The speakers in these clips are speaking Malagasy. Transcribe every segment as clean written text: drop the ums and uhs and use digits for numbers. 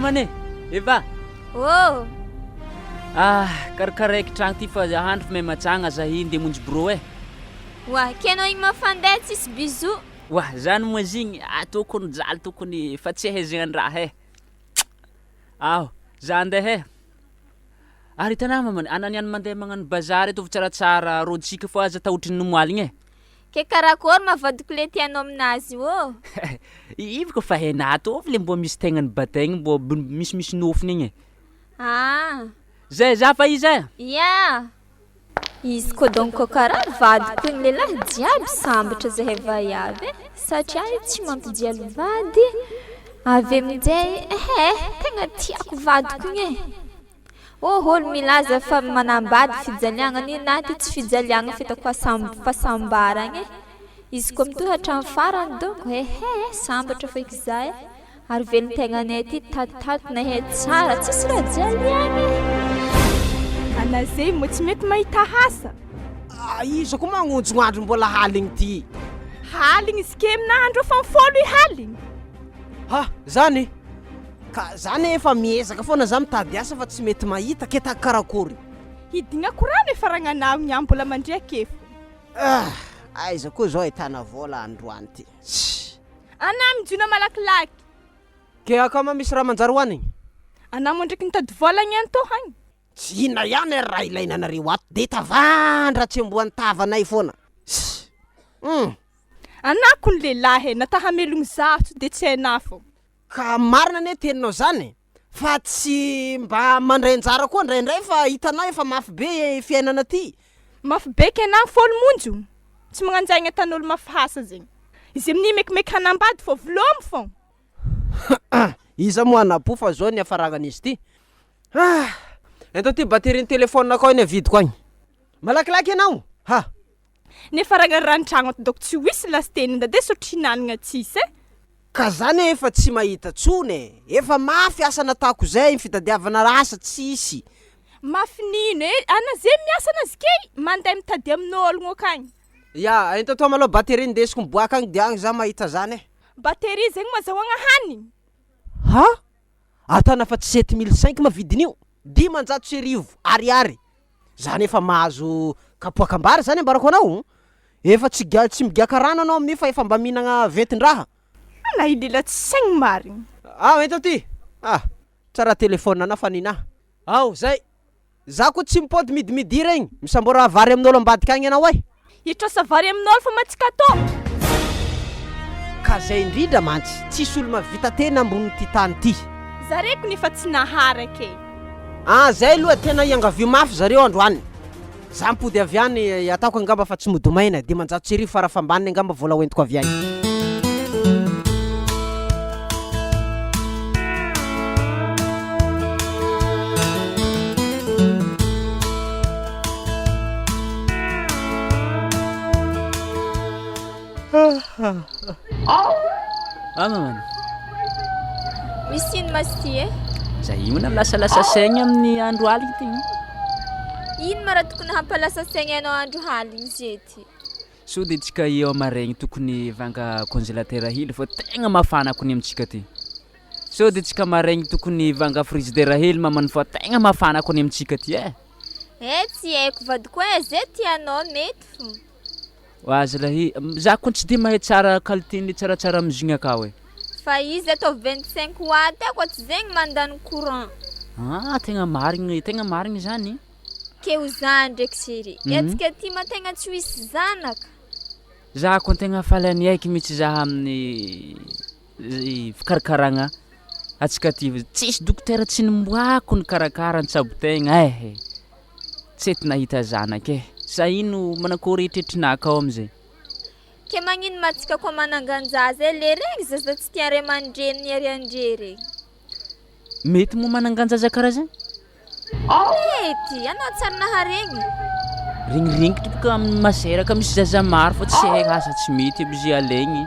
mamane. Eva. Oh. Karakaraiky tragno ty fa ahandro may matsagna za hindy monjy bro e. Wa kenao igny mafanday tsisy bisou. Wah, zany moa zigny tokony jaly tokony fa tsy ahezagna raha e. Za andeha e. Ary hitanao mamane, ananiany mandeha magnano bazary eto tsaratsara rotsika fa aza tahotriny nomoaligny e. Ke karakory mavadiko le tianao aminazy ô. Ivy ko fa hainà to le mbo misy tegnany bataigny mbo misy nofony igny e. Zay za fa izy e. Ya. Izy ko donc karaha vadiko igny lehilahy jiaby sambatra zahay vaiavy satria tsy mampidialy vady. Avy aminjay tegna tiako vadiko igny e. Olo milaza fa manambady fijaliagna ny naty tsy fijaliagna fitako fahasambaragna e. Izy ko mitohatra amin'ny farany donc sambatra feky zay. Ary velon'ny tegnanay ty tatotatona he tsara tsisy raha jaliagna e. Anazay mo tsy mety mahita hasa. Iza koa magnonjognandro mbola haligny ty. Haligny izy ke amin'andro fa mifolo i haligny. Zany ka zany efa miezaka foana za mitady asa fa tsy mety mahita ke ta karakory. Hidina korana efa ragnanao ny mbola mandriakefo. Aiza koa zao ahitana vola androany ty. Ana mijona malakilaky. Ke akama misy raha manjary hoanigny. Ana mo ndraiky nitady vola igny anto hagny. Tsy ina ihany raha ilaina anareo ato de tavandra tsy amboan'ny tavanay foana. Anako ny lehilahy natahamelogny zaho de tsy hainao fô. Ka marina ne teninao zany fa tsy mba mandray anjara koa ndraindray fa hitanao efa mafy be fiainana ty. Mafy be kenao fôlo monjo. Tsy magnanjaigna tan'olo mafy hasa zegny. Izy amin'ny mekimeky hanambady fô vlomo fô. Iza moa anapo fa zao ny afaragn'izy ty. Ento ty batterie ny téléphone koa iny avidiko agny. Malakilaky ianao. Nefa ragnarantragno ato donc tsy wisy lasteny de sotrinanagna tsisy e. Ka zany efa tsy mahita tsone. Efa mafy asa natako zay ny fitadiavana rasa tsisy. Mafy nino e? Ana zay miasa anazy ke mandeha mitady amin'ologno akagny. Ya, ento to malo batterie ndesiko miboaka agny de agny za mahita zany e. Batterie zegny mazahoagna hanigny. Atana fa 7005 mavidin'io. 500 ariary. Zany efa mahazo kapoakambara zany ambarako anao. Efa tsy migiaka rano anao amin'io fa efa mba mihinagna ventin-draha. Ana ilela tsy saigny marigny. Ento ty. Tsara téléphone ana fa nina. Zay. Za ko tsy mipody midimidi regny. Misambora vary amin'olo ambadika agny anao e. Hitrosa vary amin'olo fa matsika to. Ka zay indrindra mantsy. Tsisy olo mavita tena ambony ty tany ty. Zareko nefa tsy naharake. Zay aloha tena iangavio mafy zareo androany. Za mpody avy any ataoko angamba fa tsy modomaina 500 farafambaniny angamba vola hoentiko avy any. Mamane. Misy ino masty e? Za ino na lasalasa saigny amin'ny andro aligny ty. Ino mara tokony hampalasa saigny anao andro haligny zety? So de tsika eo amaregny tokony vanga congélateur hely fa tegna mafana kony amintsika ty. So de tsika amaregny tokony vanga frigidaire hely mamany fa tegna mafana kony amintsika ty e. Tsy haiko vadiko e zay tianao mety fô. Zalahy, za ko tsy de mahay tsara qualité-ny tsaratsara mizigny akao e. Fa izy atao 25 watt ako tsy zegny mandany courant. Tegna marigny zany. Ke ho zany ndraiky chéri. Etsika ty mategna tsy wisy zanaka. Za ko tegna falany aiky mitsy za amin'ny fikarakaragna atsika ty. Tsisy dokotera tsy nimboako ny karakara an-tsabotegna tsy ety nahita zanaka e. Sa ino manakory etretrinaka ao amizay. Ke magnino matsika ko mananganja zay le regny zaza tsy tia ray aman-dreny ary andre regny. Mety mo mananganjaza karaha zay? Mety, anao tsara naharegny. Ringringitry boka amin'ny maseraka misy zaza maro fa tsy haiko asa tsy mety obligé alaigny.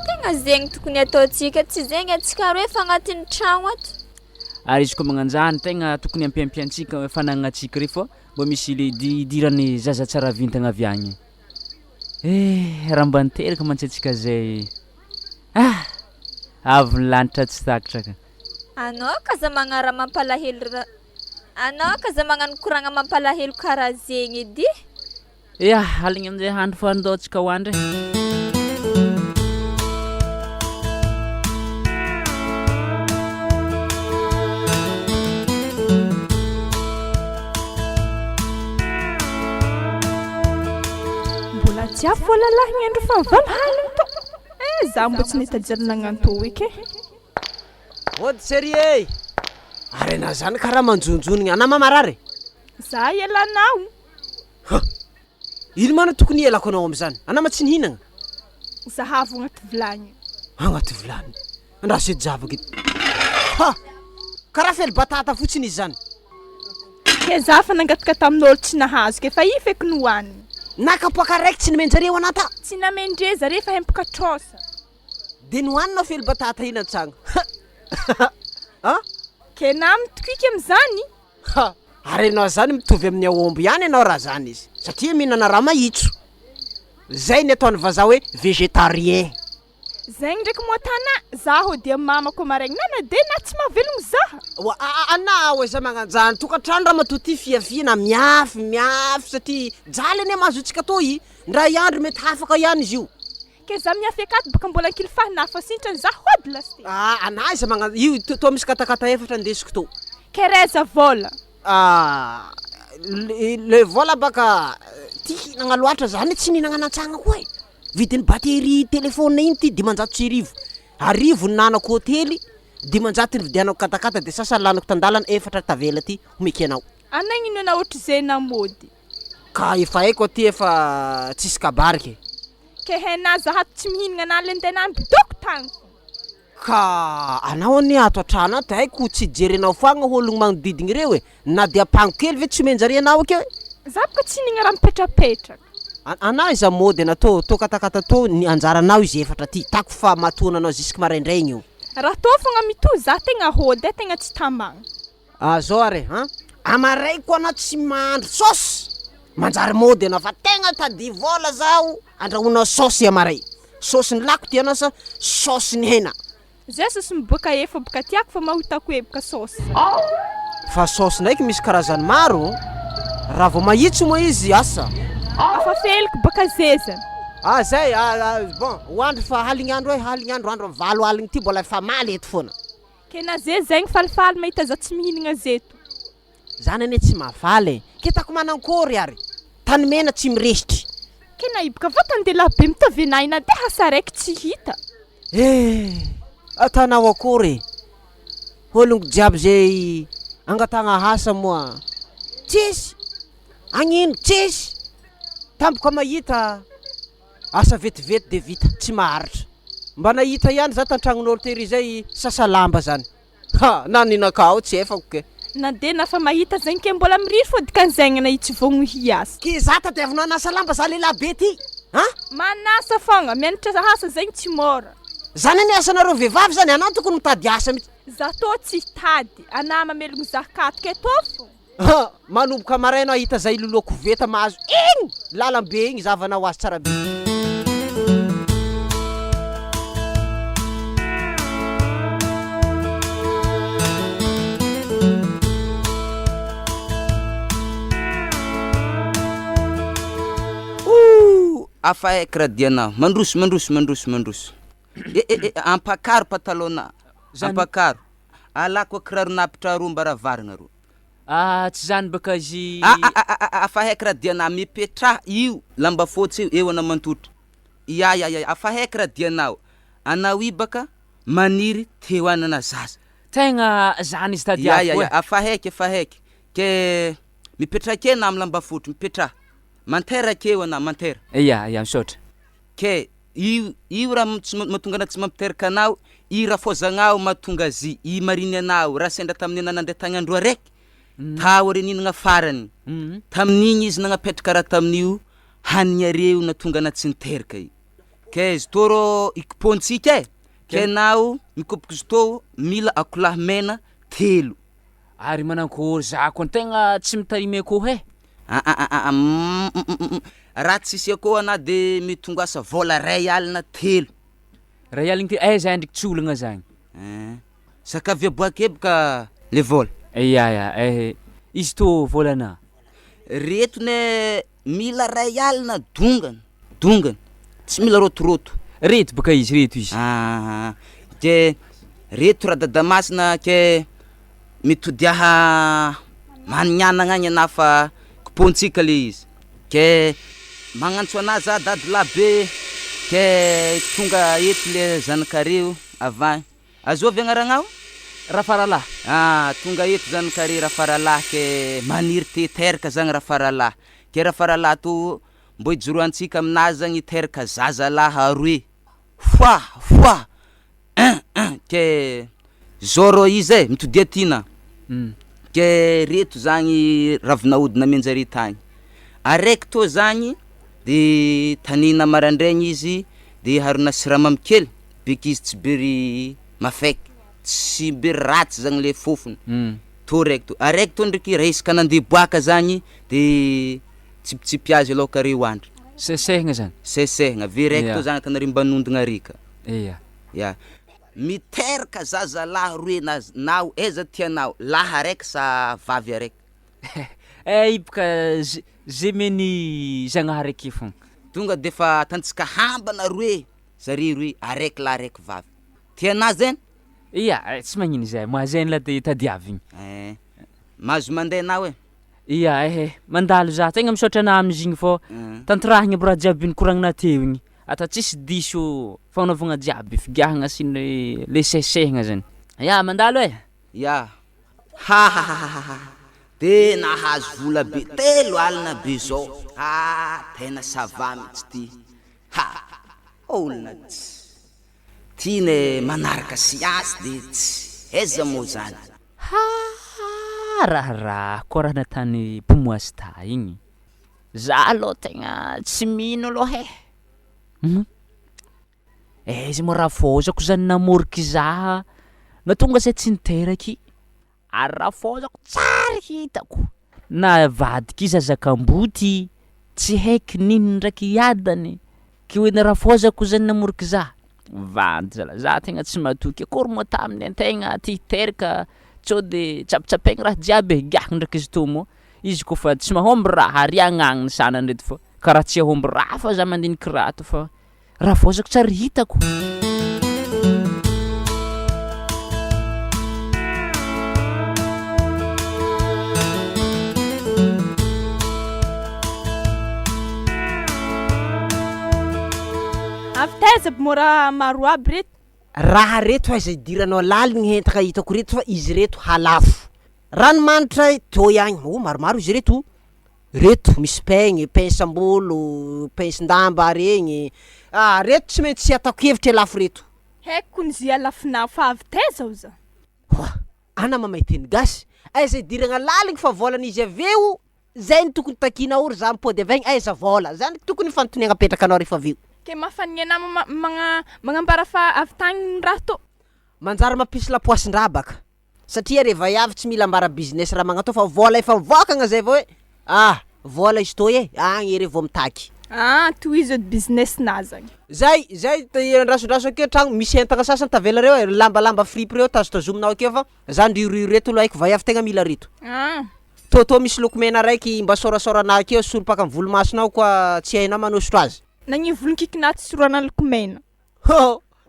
Tegna zegny tokony ataotsika tsy zegny atsika roe fa agnatin'ny tragno ato. Ary izy ko magnanjany tegna tokony ampiampiantsika fanagnatsika re fô mbo misy le idirany zaza tsara vintagna avy agny. Raha mba niteraka mantsy atsika zay. Avy lanitra tsy takatra ka. Anao kaza magnara mampalahelo anao kaza magnano koragna mampalahelo karaha zegny edy. Ya, aligny amin'izay handro fandaotsika hoandry. Mbola jiafo voalalahy ny andro fa mivalo haliny to. Za mbo tsy nitajery nagnanto eky. Ody serie arena zany karaha manjonjonigny ana mamarary. Za elanao. Ino mana tokony elako anao am'zany? Ana ma tsy nihinagna? Zahavo agnaty vilagny. Agnaty vilany. Andraha se javaka ity. Ha! Karaha fely batata fotsiny izy zany. Ke za fa nangataka tamin'olo tsy nahazo ke fa i feky nohaniny. Nakapoaka raiky tsy nimenjareo anata. Tsy namendre zare fa hempaka trosa. De nohanina fely batata ina tsagna. Ha? Ke nam tokiky am'zany. Ha! Arenao zany mitovy amin'ny aomby ihany ianao raha zany izy. Satria mihinana raha mahitso. Zay ny ataony vazaha hoe végétarien. Zegny ndraiky moatana zaho dia mamako maraigny nana de na tsy mahavelogno zaha. Ana oeza magnanjany tokantrano raha matoty fiafina miafy satria jaly ane mahazotsika to i. Ndray andro mety hafaka ihany izy io. Ke za miafy akaty baka mbola ankilifahy fa sintrany za hody lasty. Ana iza magna io to misy katakata efatra ndesiko to. Ke reza vola. Le vola baka ty hinagna loatra zany tsy nihinagna anatsagna koa e. Vidiny batterie telefône iny ty 500 arivo nanako hotely 500 nividianako katakata de sasa lanako tandalana efatra tavela ty omeky anao. Anagnino na ohatry zay namody. Ka efa haiko ty efa tsisy kabarike. Ke hena zaha tsy mihinagna na lentenany bidoko tagny. Ka anao ane ato atrano ato haiko tsy jerenao foagna ologno magnodidigny reo e. Na de apango kely ve tsy menjare anao akeo. Za baka tsy nigna raha mipetrapetraka. Ana iza mody na to katakata to ny anjaranao izy efatra ty. Tako fa matona anao jusque maraindraigny io. Raha to fogna mito za tegna hody tegna tsy tambagna. Zao are, amaray ko ana tsy mahandro sauce. Manjary mody anao fa tegna tady vola zao andrahoina sauce amaray. Sauce ny lako ty anao sa sauce ny hena. Zay sosy miboaka efa boka tiako fa mahitako hoe boka sauce. Fa sauce ndraiky misy karazany maro. Raha vao mahitso moa izy asa. Afa feliko baka zezany. Zay bon hoandro fa halignandro andro valo aligny ty mbola fa maly eto foana. Ke na zegny falifaly mahita za tsy mihinagna zeto. Zany ane tsy mahafaly. Ke tako manankory ary. Tany mena tsy miresitry. Ke na ibaka vatany de labe mitovy anay na de hasaraiky tsy hita. Atanao akory. Olongo jiaby zay angatagna hasa moa. Tsisy. Agnino tsisy. Tampoka mahita asa vetivety de vita tsy maharitra. Mba nahita ihany za tantragnon'olo tery zay sasalamba zany. Na ninakao tsy efako ke. Na de na fa mahita zegny ke mbola miriry fô dikan'zegny na itsy vogno hiasa. Ke za tadiavinao anasa lamba za lehilahy be ty. Manasa fogna mianatra asa zegny tsy mora. Zany ane asanareo vehivavy zany anao tokony mitady asa mitsy. Za to tsy tady ana mamelogno za kato ke to fô. Manomboka maraina ahita zay loloko veta mahazo igny lalambe igny zavanao azy tsara be. Afa ekra diana mandroso ampakaro patalona ampakaro alako kiraro napitra roa mbara varigna ro Tsy zany baka izy afa hekra diana mipetra io lamba fotsy eo ana mantotra ya afa hekra dianao anao i baka maniry teo anana zaza tegna zany izy tadiako ya afa heky ke mipetra kena am lamba fotsy mipetra mantera keo ana mantera ya misaotra ke io raha matonga ana tsy mampiteraka anao i raha fozagnao matonga zy i mariny anao raha sendra tamin'ny nanandre tagnandro araiky tao reninagna farany tamin'igny izy nagnapetraka raha tamin'io hanignareo natonga ana tsy niteraka i ke izy tô rô ikipontsika ke nao mikopoky izy tô mila akolahy mena 3 ary manankory za koa tegna tsy mitarimy akoho raha tsisy akoho ana de mitongasa vola ray alina 3 ray aligny ty zay ndraiky tsy olagna zagny sakavy aboaka ebaka le vola. Ia, izy tô volana. Reto ne mila ray alina dongana tsy mila rotoroto. Reto baka izy. Ke reto raha dadamasina ke mitodiaha manianagna agny ana fa kipontsika le izy ke magnantso anazy za dadilabe ke tonga eto le zanakareo avany azovy agnaragnao Rafaralahy. Tonga eto zanakare Rafaralahy ke maniry te teraka zagny Rafaralahy ke Rafaralahy to mbo ijoroantsika aminazy zagny teraka zazalahy aroe foa ke zoro izy mitodia tina ke reto zagny ravinahodina menjare tagny araiky to zagny de tanina marandraigny izy de harona siramamy kely beky izy tsy bery mafaiky tsy bery ratsy zagny le fofony to araiky to ndraiky raisaka nandeha boaka zagny de tsipitsipy azy aloha kare hoandry Sesehagna zany. sesehagna ve raiky to zagny tanare mbanondagna reka Ia. miteraka zazalahy roe nao aiza tianao lahy araiky sa vavy araiky. Ibaka zemeny zagnaha araiky fogna. Tonga defa tantsika hambana roe zare roe araiky lahy araiky vavy tiana zany. Ia, tsy magnino zay mahazainy la de tadiavigny. Mahazo mandeha nao Ia, mandalo za tegna misaotra ana amizigny fô tanterahigny aby raha jiaby nikoragna teo igny ata tsisy diso fagnanovagna jiaby figiahagna sy le sesehagna zany. Ia, mandalo ya de nahazo vola be 3 alina be zao tena sava mitsy ty olona tiany manaraka siasy de tsy aiza moa zany. Raha koa raha natany pomoasta igny za aloha tegna tsy mino aloha izy mo raha fôzako zany namoriky za natonga zay tsy niteraky ary raha fôzako tsara hitako na vadiky izy azakam-boty tsy haiky nino ndraiky iadany ke hoe na raha fôzako zany namoriky za vandy zala za tegna tsy matoky akory moa taminy antegna ty teraka tsao de tsapitsapegna raha jiaby giahagna ndraiky izy tô moa izy koa fa tsy mahomby raha ary agnagniny sanany reto fa karaha tsy ahomby raha fa za mandiniky raha to fa raha fôzako tsara hitako. Avy taiza mora maro aby reto raha reto aiza idiranao laligny hentaka hitako reto fa izy reto halafo ranomanitra to ihany maromaro izy reto misy peinsambolo peinsindamba regny reto tsy maintsy tsy atako hevitra lafo reto haiko nizy alafinao fa avy taiza o za ana mamay teny gasy aiza idiragna laligny fa volana izy aveo zay ny tokony takina ory za mipody avegny aiza vola zany tokony fanontoniagna apetraka anao rehefa aveo ke mafany ana magnambara fa avy tagny raha to manjary mampisy lapoasin-draha baka satria reva avy tsy mila ambara business raha magnatao fa vola efa mivokagna zay vao hoe vola izy to agny ere vao mitaky tohizo business na zagny zay randrasondraso akeo tragno misy entagna sasany tavela reo lambalamba fripe reo tazotazominao akeo fa za ndriroiro reto lo haiko vaiavy tegna mila reto to misy lokomena raiky mba sorasorana akeo soropaka amin'ny volomasonao koa tsy hainao manosotro azy nagny volon-kikina tsy sorana lokomena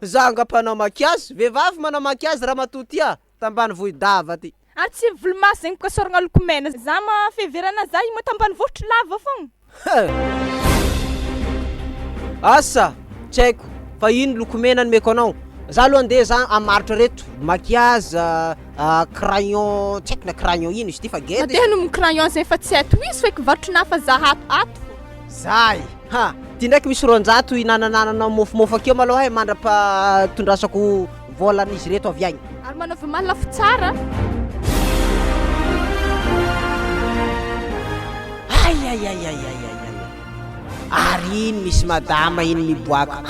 za angapanao makiazy vehivavy manao makiazy raha matoty tambany voidava ty tsy volomaso zegny koa soragna lokomena za mafeverana za imo tambany vohotry lava fogna asa tsy haiko fa ino lokomena nomeko anao za aloha andeha za amaritra reto makiazy crayon tsy haiko na crayon ino izy ty fa gedy nadeha nomy crayon zay fa tsy haiko izy feky varotrina fa za ato zay ty ndraiky misy ronjato inananananao mofomofo akeo maloha mandrapa tondrasako volan'izy reto avy agny ary manaova malafo tsara ary ino misy madama ino miboaka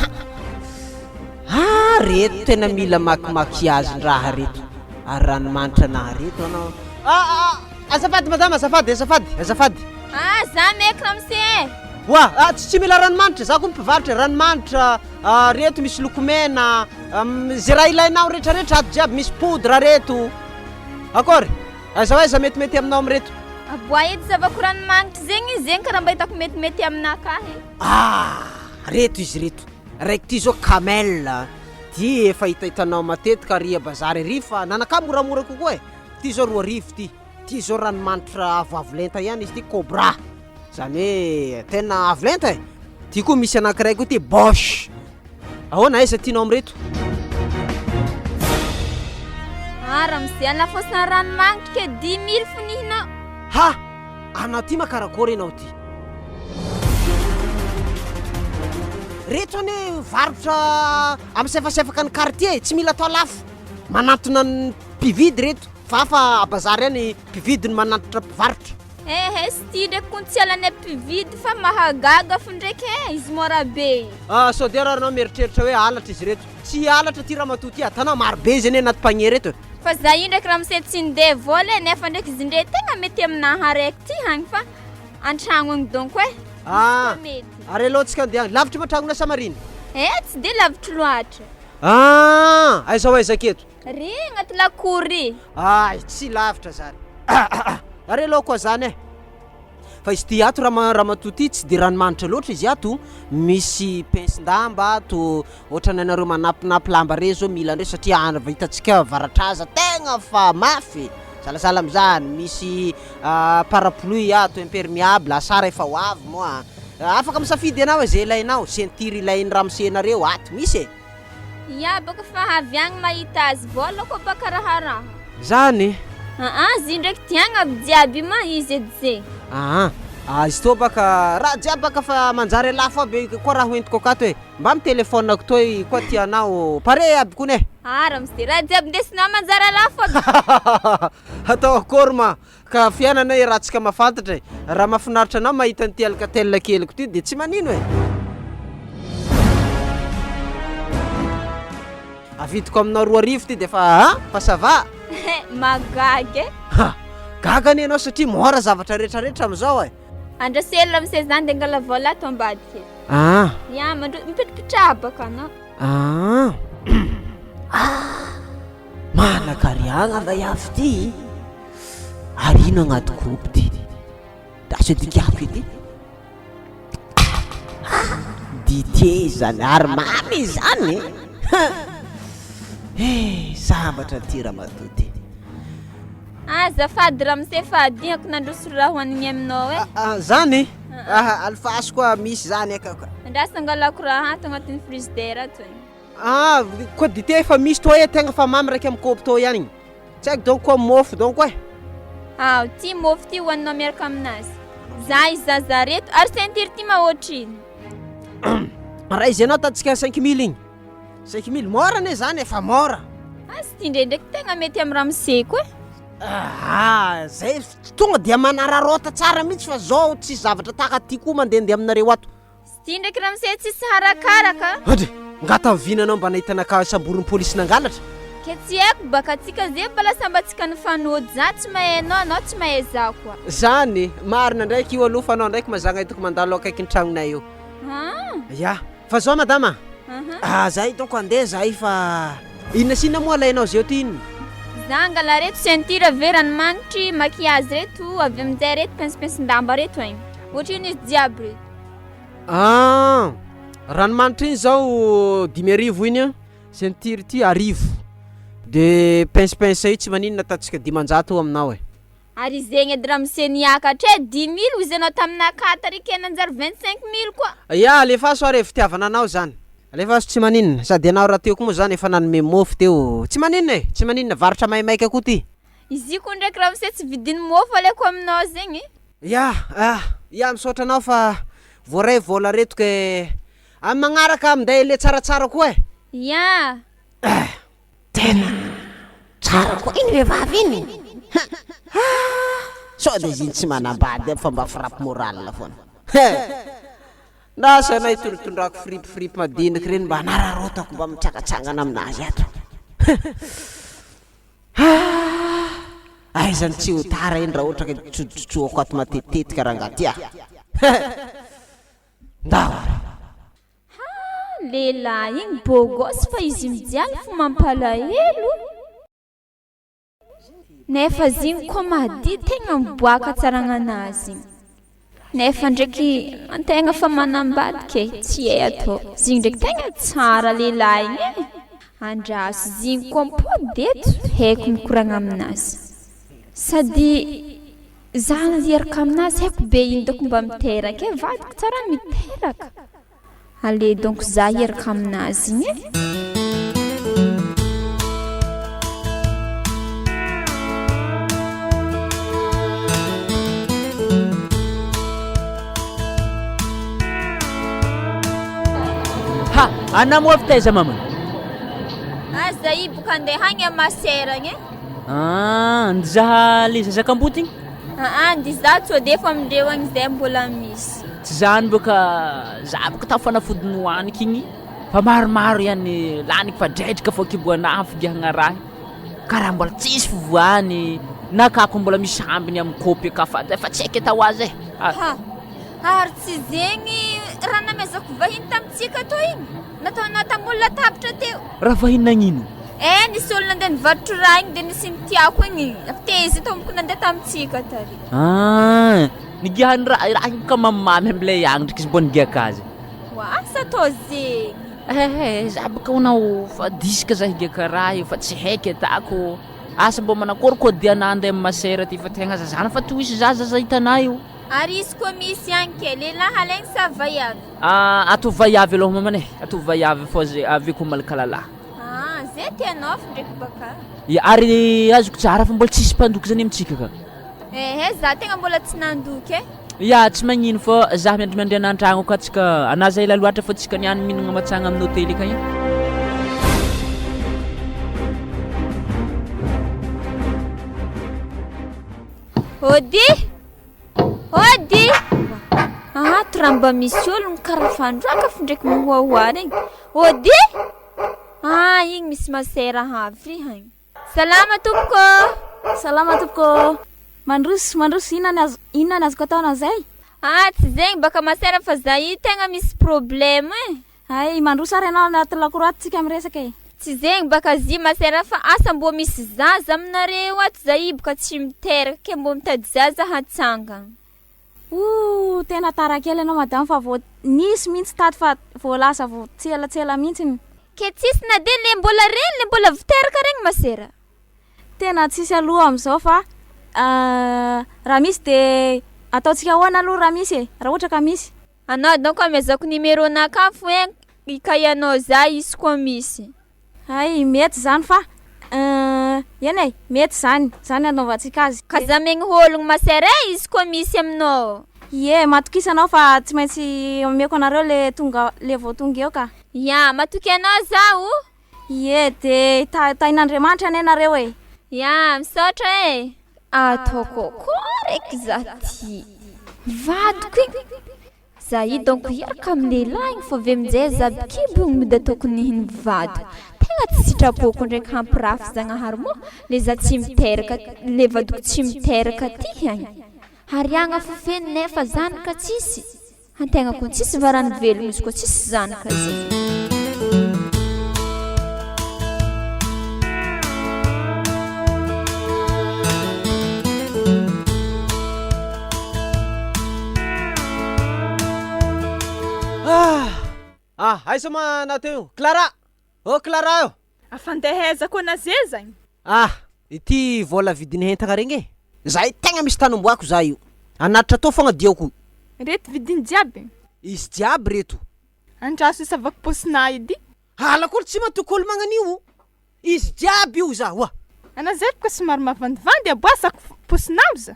reto tena mila makimakiazy-ndraha reto ary ranomanitra anahy reto anao azafady madama azafady za mekina amse Oa, tsy mila ranomanitra, za koa mpivarotra ranomanitra reto misy lokomena, zay raha ilainao rehetrarehetra ato jiaby, misy poudre reto. Akory? Aiza ho aiza metimety aminao amreto? Aboa edy zavako ranomanitra zegny karaha mba hitako metimety aminakahy. Reto izy reto. Raiky ty zao Camel. Ty efa hitanao matetika ria bazary ry fa nanaka moramora kokoa e. Ty zao 2 arivo ty. Ty zao ranomanitra avoavolenta ihany izy ty Cobra. Zany hoe tena avolenta e. Ty koa misy anankiray koa ty Bosch. Ahoana aiza tianao amreto? Raha mizay alafosina ranomanitra ke 10 000 fonihinao. Ha! Anao ty makarakory ianao ty. Reto ane varotra am'sefasefaka ny quartier, tsy mila atao lafo. Manantona ny mpividy reto. Fa bazary any mpividy ny manantitra mpivarotra. Sy ty ndraiky kun tsy alany mpividy fa mahagaga fo ndraiky izy mora be. Sao dia raha anao mieritreritra hoe halatra izy reto. Tsy halatra ty Ramatoa ty, atanao maro be zany anaty panier reto. Fa za io ndraiky raha misy tsy ndeha vola nefa ndraiky izy ndray tegna mety aminaha raiky ty hagny fa an-tragno agny donc mety. Ary aloha tsika andeha agny. Lavitra matragnona Samarina? Tsy de lavitra loatra. Aiza ho aiza aketo? Ry agnaty lakory. Tsy lavitra zany. Ary aloha koa zany e. Fa izy ty ato Ramatoa ty tsy de ranomanitra loatra izy ato. Misy pensin-damba ato, ohatrany anareo manapinapy lamba re zao mila ndray satria hitantsika varatraza tegna fa mafy. Salasala am'zany, misy parapluie ato imperméable, asara efa ho avy moa. Afaka misafidy anao zay ilainao, ceinture ilain'ny ramosena-nareo ato misy e. Ya baka fa avy agny mahita azy vola ko baka raharaha. Zany? Zy ndraiky tiagna aby jiaby ma izy edy zay. Izy to baka raha jiaby baka fa manjary lafo aby koa raha hoentiko akato e. Mba mitelefonako toy koa tianao pare aby kone. Raha misy raha jiaby ndesinao manjary lafo aby. Atao akory ma ka fiainana raha tsika mafantatra e. Raha mahafinaritra anao mahita ny alcatel keliko ty de tsy manino e. Avidiko aminao 2 arivo ty de fa ça va. Magaga e. Gaga ni anao satria mora zavatra rehetrarehetra amizao e. Andrasela misy zany de angala vola ato ambadika. Ya mipitripitraha baka anao. Manakariagna vaiavy ty. Arino agnaty groupe ty. Daso dikiako ity. Dite zany ary mamy zany. Sambatra ty Ramatoa ty. Azafady raha misy efa adiako nandroso raha hoanigny aminao e. Zany? Alfasy koa misy zany eka koa. Andrasa angalako raha ato agnatin'ny frigidaire ato e. Koa dite efa misy to e tegna fa mamy raiky amin'ny kopy to ihany. Tsy haiko donc koa mofo donc e. Ty mofo ty hoaninao miaraka aminazy. Za izy zaza reto ary ceinture ty mahoatriny. Raha izy anao tatsika 5 000 igny. 5 000 mora ne zany efa mora. Sy ty ndraiky tegna mety amin'ny raha miseko e. Zay tonga dia manararota tsara mihitsy fa zao tsy zavatra taka ty koa mandehandeha aminareo ato. Sy ty ndraiky raha misy tsisy harakaraka. Ngata mivinanao mba nahitanaka samborin'ny polisy nangalatra. Ke tsy haiko baka atsika zay bala samba tsika nifanody za tsy mahay anao tsy mahay za koa. Zany marina ndraiky io aloha fa anao ndraiky mazagna hitako mandalo akaiky ny tragnonay io. Ya, fa zao madama. Zay donc andeha zay fa inona sina moa alainao zao ty ino? Za angala reto ceinture ve ranomanitry, maquillage reto, avy amin'izay reto pensipensin-damba reto agny. Ohatriny izy jiaby reto. Ranomanitra iny zao 5 arivo iny, ceinture ty 2 arivo. De pensipensa io tsy maninona ataontsika 500 aminao e. Ary zegny edy raha misy niakatra 10 000 izy anao taminaka tariky nanjary 25 000 koa. Ya, alefaso ary fitiavana anao zany. Alefaso tsy maninona, sady anao raha teo koa moa zany efa nanome mofo teo. Tsy maninona e, tsy maninona varotra maimaika koa ty. Izy koa ndraiky raha misy tsy vidiny mofo aleko aminao zegny. Ya misaotra anao fa voaray vola reto ke amin'ny magnaraka aminday le tsaratsara koa e. Ya. Tena tsara koa iny vehivavy iny. Sao de izy tsy manambady fa mba frappe morale foana. Nasa anay tondratondrako fripy madiniky reny mba nararotako mba mitsangatsangana aminazy ato. Aizany tsy ho tara iny raha ohatra ka tsotsotsoko ato matetetika raha ngaty Ndahora. Lehilahy igny bôgôsy fa izy mijaly fo mampalahelo. Nefa zigny koa mahady tegna miboaka tsaragnanazy. Nefa ndraiky antegna fa manambady tsy hay atao. Zigny ndraiky tegna tsara lehilahy igny. Andraso zigny koa mipody eto haiko mikoragna aminazy. Sady zaho ieraka aminazy haiko be ino dônko mba miteraka vadiko tsara miteraka. Ale donc zaho ieraka aminazy igny. Anamo avy taiza mama? Zay boka andeha hagny amasera igny. Ndizaha le zazak'amboty igny? Ndizaha tsy de fa amindreo agny zay mbola misy. Tsy zany boka za boka tafanafody nohaniky igny fa maromaro ihany laniky fa draidrika fô kiboanahy figihagna raha. Karaha mbola tsisy fivoany na kako mbola misy ambiny amin'ny kopy aka fa tsy haiko atao azy e. Ary tsy zegny raha namezako vahiny tamitsika to igny. Nataonao tamolona tapitra teo. Raha vahiny nagnino? Nisy olo nandeha nivarotra raha igny de nisy nitiako igny. Teizy tomboko nandeha tamitsika tary. Nigihany raha igny ka mamimamy am'lay agny ndraiky izy mbô nigihaka azy. Asa to zegny. Za boka honao fa disika za higihaka raha io fa tsy haiko atako. Asa mbô manakory kôdiana andeha masera ty fa tegna zazana fa toisy zaza hitanay io. Ary izy koa misy agny ke lehilahy halegny sa vaiavy? Ato vaiavy aloha mamane. Ato vaiavy fô zay avy ko malaka lalahy. Zay tianao fa ndraiky baka. Ary azoko tsara fa mbola tsisy mpandoky zany amintsika ka. Za tegna mbola tsy nandoky e. Tsy magnino fô za miandry an-tragno ka tsika anaza ela loatra fa tsika niany mihinagna matsagna amin'ny hôtely ka igny. Ody! Tramba misy olo karaha fandroaka fa ndraiky mihoahoa regny. Ody! Igny misy masera havy hagny. Salama tompoko. Mandroso inona azoko ataona zay? Tsy zegny baka masera fa za io tegna misy problème e. Ay, mandroso ary anao anaty lakoratsika miresaka e. Tsy zegny baka zy masera fa asa mbô misy zaza aminareo ato za io baka tsy miteraka ke mbô mitady zaza hatsangana. Tena tara kely anao madamo fa nisy mihitsy tady fa voalasa tselatsela mihitsy. Ke tsisy na de le mbola viteraka regny masera. Tena tsisy aloha am'izao fa raha misy de ataotsika ahoana aloha raha misy e, raha ohatra ka misy. Anao donc amezako numéro nakafo ikaianao za izy koa misy. Ay, mety zany fa mety zany anaovantsika azy. Ka za megny ologno masera izy koa misy aminao. Matoky anao fa tsy maintsy ameko anareo le vao tonga eo ka. Matoky anao zao? De tain'Andriamanitra ane nareo e. Misaotra e. Ataoko koreky za ty. Vadiko igny. Za io donc hiaraka amin'ny lehilahy igny fa avy amin'izay za bikibo mody ataoko nihiny vadiko. Tegna tsy sitrapoko ndraiky hampirafy zagnahary moa le za tsy miteraka, le vadiko tsy miteraka ty agny. Hariagna fofeny nefa zanaka tsisy. Antegna koa tsisy varany velogno izy koa tsisy zanaka zegny. Aiza ma nateo? Clara! Clara io! Afandeheza koa na zay zagny. Ity vola vidiny hentagna regny e. Za io tegna misy tanomboako za io. Anatitra atao fogna diako. Reto vidiny jiaby? Izy jiaby reto. Andraso isavako posinahy edy. Alakory tsy matoko olo magnan'io. Izy jiaby io za. Ana zay boka somary mavandivandy aboasako posinahy za.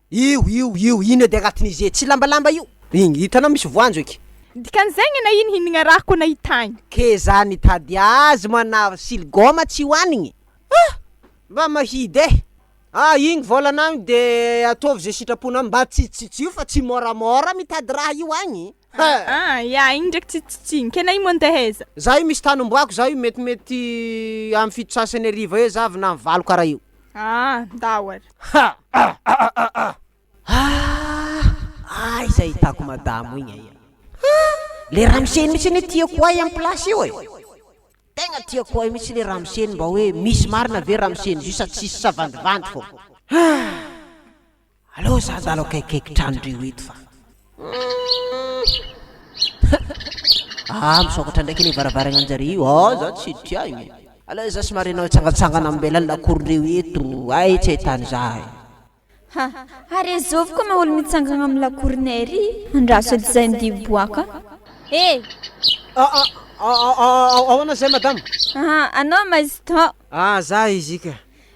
Io ino edy agnatin'izy e, tsy lambalamba io. Igny hitanao misy voanjo eky. Dikan'izegny na ino hinagna raha koa nahitagny. Ke zany tady azy mana silgoma tsy hoanigny. Mba mahidy e. Igny volanao de ataovy zay sitrapona mba tsy io fa tsy moramora mitady raha io agny. Igny ndraiky tsitsitsiny ke na ino andeheza. Za io misy tanomboako za io metimety amin'ny fito sasany ariva eo za avy na valo karaha io. Dahory. Izay hitako madamo igny. le ramoseny mihitsy ny tiako ay amin'ny plasy io e tegna tiako ay mihitsy le ramoseny mba hoe misy marina ve ramoseny io sa tsisy savandivandy fô alô za dalo akaikaiky tranondreo eto fa misokatra ndraiky le varavarana anjare io za tsy tia igny alô za somary anao itsangatsangana ambela lakorondreo eto ay tsy ahitany za ary azovy koa maholo mitsangana amin'ny lakoronay ry andraso edy zay ndiboaka ahoana zay madame anao mazito za izy ka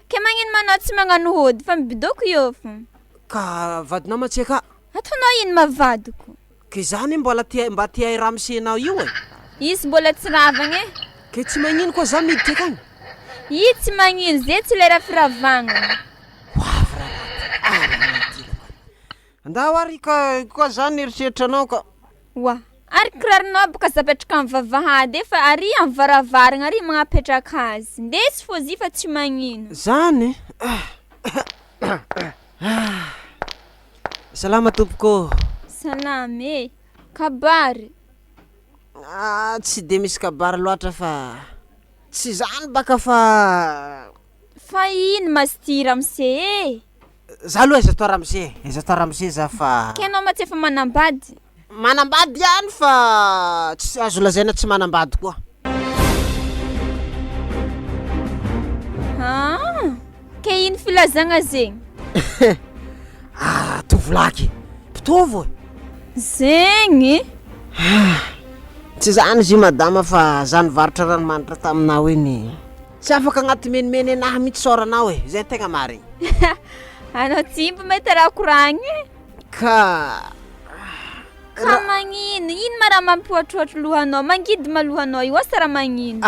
ke magnino manao tsy magnano hody fa mibidoko io fo ka vadinao matseka ataonao ino mavadiko ke zany mba tia ramosena io e izy mbola tsy ravagna e ke tsy magnino koa za miditra akagny i tsy magnino zay tsy lera firavagna andao ary koa zany eritreritranao ka wa ary kirarinao boka zapetraka amin'ny vavahady efa ary amin'ny varavarana ary magnapetraka azy ndesy fô zy fa tsy magnino zany salama tompoko salama e kabary tsy de misy kabary loatra fa tsy zany baka fa ino masty ramose e za aloha aiza toa ramose za fa ke anao matsy efa manambady ihany fa tsy azo lazaina tsy manambady koa ke ino filazagna zegny tovolaky pitovo zegny tsy zany izy madama fa za nivarotra ranomanitra taminao eny tsy afaka agnaty menimeny anahy mihitsy soranao e zay tegna marigny anao tsimbo mety raha koragny ka magnino ino ma raha mampihoatrohatro lohanao mangidy malohanao io asa raha magnino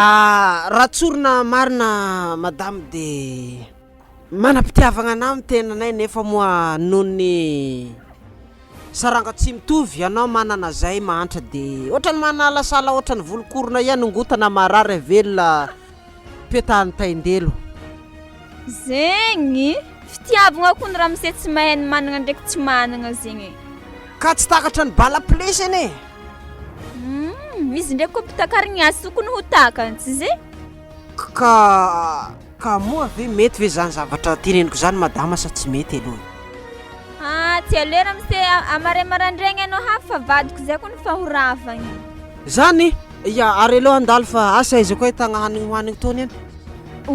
raha tsorina marina madame de manam-pitiavagna anao tenanay nefa moa nohony saranga tsy mitovy anao manana zay mahantra de ohatrany manala sala ohatrany volokorona ihany ngotana marary velona petahany taindelo zegny fitiavagna koa ny ramose tsy mahay ny managna ndraiky tsy managna zegny ka tsy takatra ny bala plesany izy ndraiky koa pitakarigny azy tokony ho takany tsy zay ka moa ve mety ve zany zavatra teneniko zany madama sa tsy mety aloha tsy aleo ramose amare marandraigny anao hafa vadiko zay koa ny fahoravagny zany ary aloha andalo fa asa izy koa hitagna hanigny hohanigny tony any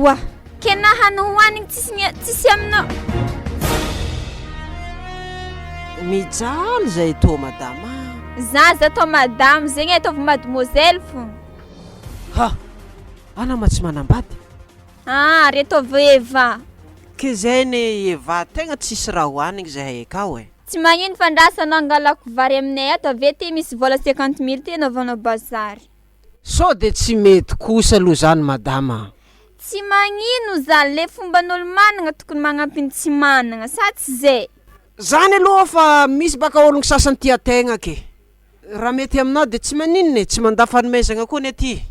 wa ke na hanigny hohanigny tsisy aminao mijaly zay tô madama za atao madame zegny ataovy mademoiselle fo ana ma tsy manambady ry ataovy eva ke zay ny eva tegna tsisy raha hohanigny zahay akao e tsy magnino fandrasanao angalako vary aminay ato ave ty misy vola 50 000 ty anaovanao bazary so de tsy mety kosa aloha zany madama tsy magnino zany le fomban'olo managna tokony magnampy ny tsy managna sa tsy zay zany aloha fa misy baka ologno sasany tia tegna ke raha mety aminao de tsy maninona tsy mandafanomaizagna koa ny aty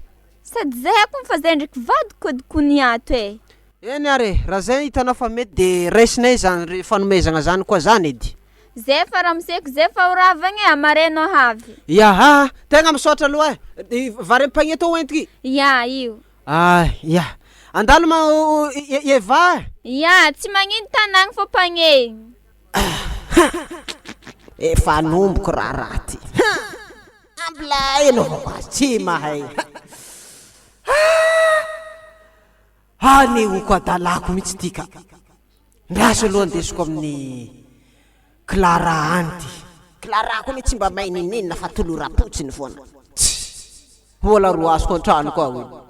sady zay ako fa zay ndraiky vadikôdikony ato e eny are raha zay hitanao fa mety de raisinay zany fanomezagna zany koa zany edy zay fa raha miseko zay fa horavagny amarenao havy tegna misaotra aloha e vary ampagneto hoentiky io andalo ma eva tsy magnino tanagny fô pagnegny efa nomboko raha raty ambla enao tsy mahay ny oko adalako mihitsy tika ndraso aloha ndesiko amin'ny Clara anty Clara koa tsy mba may ninina fa tolorapotsiny foana vola roa azoko antrano koa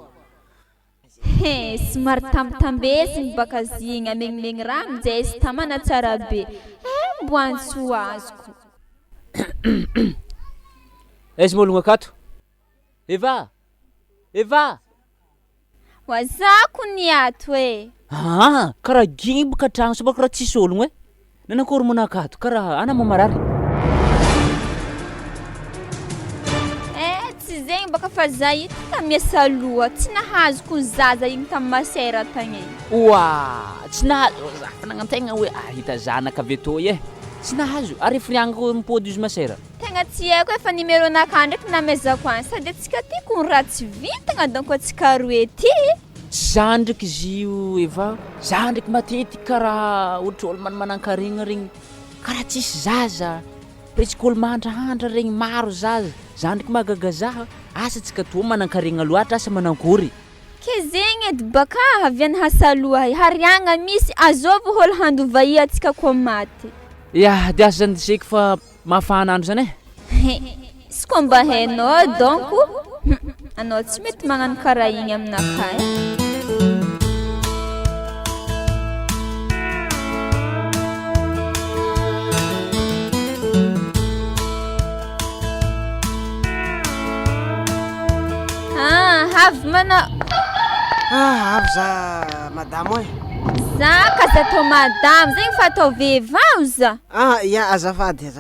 somary tambitambesiny baka zigny amenimegny raha aminjay izy tamana tsara be mbo antso azoko aiza mologno akato eva wazako ny ato e karaha gimboka tragno so baka raha tsisy ologno e nanakory mona akato karaha ana mamarary tsy zegny baka fa za ito tamiasa loha tsy nahazoko ny zaza igny tamin'ny masera tagny tsy nahazo fa nagnantegna hoe ahita zanaka avy atô e tsy nahazo ary friangako mipôdy izy masera Tegna tsy haiko efa numéro-nakà ndraiky namezako any sady atsika ty kon raha tsy vitagna donc atsika roe ty. za ndraiky izy io eva za ndraiky matetiky karaha ohatra olo manankaregna regny karaha tsisy zaza presque olo mahandrahandra regny maro zaza za ndraiky mahagaga zaha asa tsika toa manankaregna loatra asa manankory Ke zegny edy baka avy any hasaloha hariagna misy azôvo ôlo handova i atsika koa maty. ya de asa zany seky fa mafana andro zany Izy koa mba hainao donc anao tsy mety magnano karaha igny aminakay. Avy mana avy za madamo e. za ka za tô madame zegny fa atao vehivavy za. Ya azafady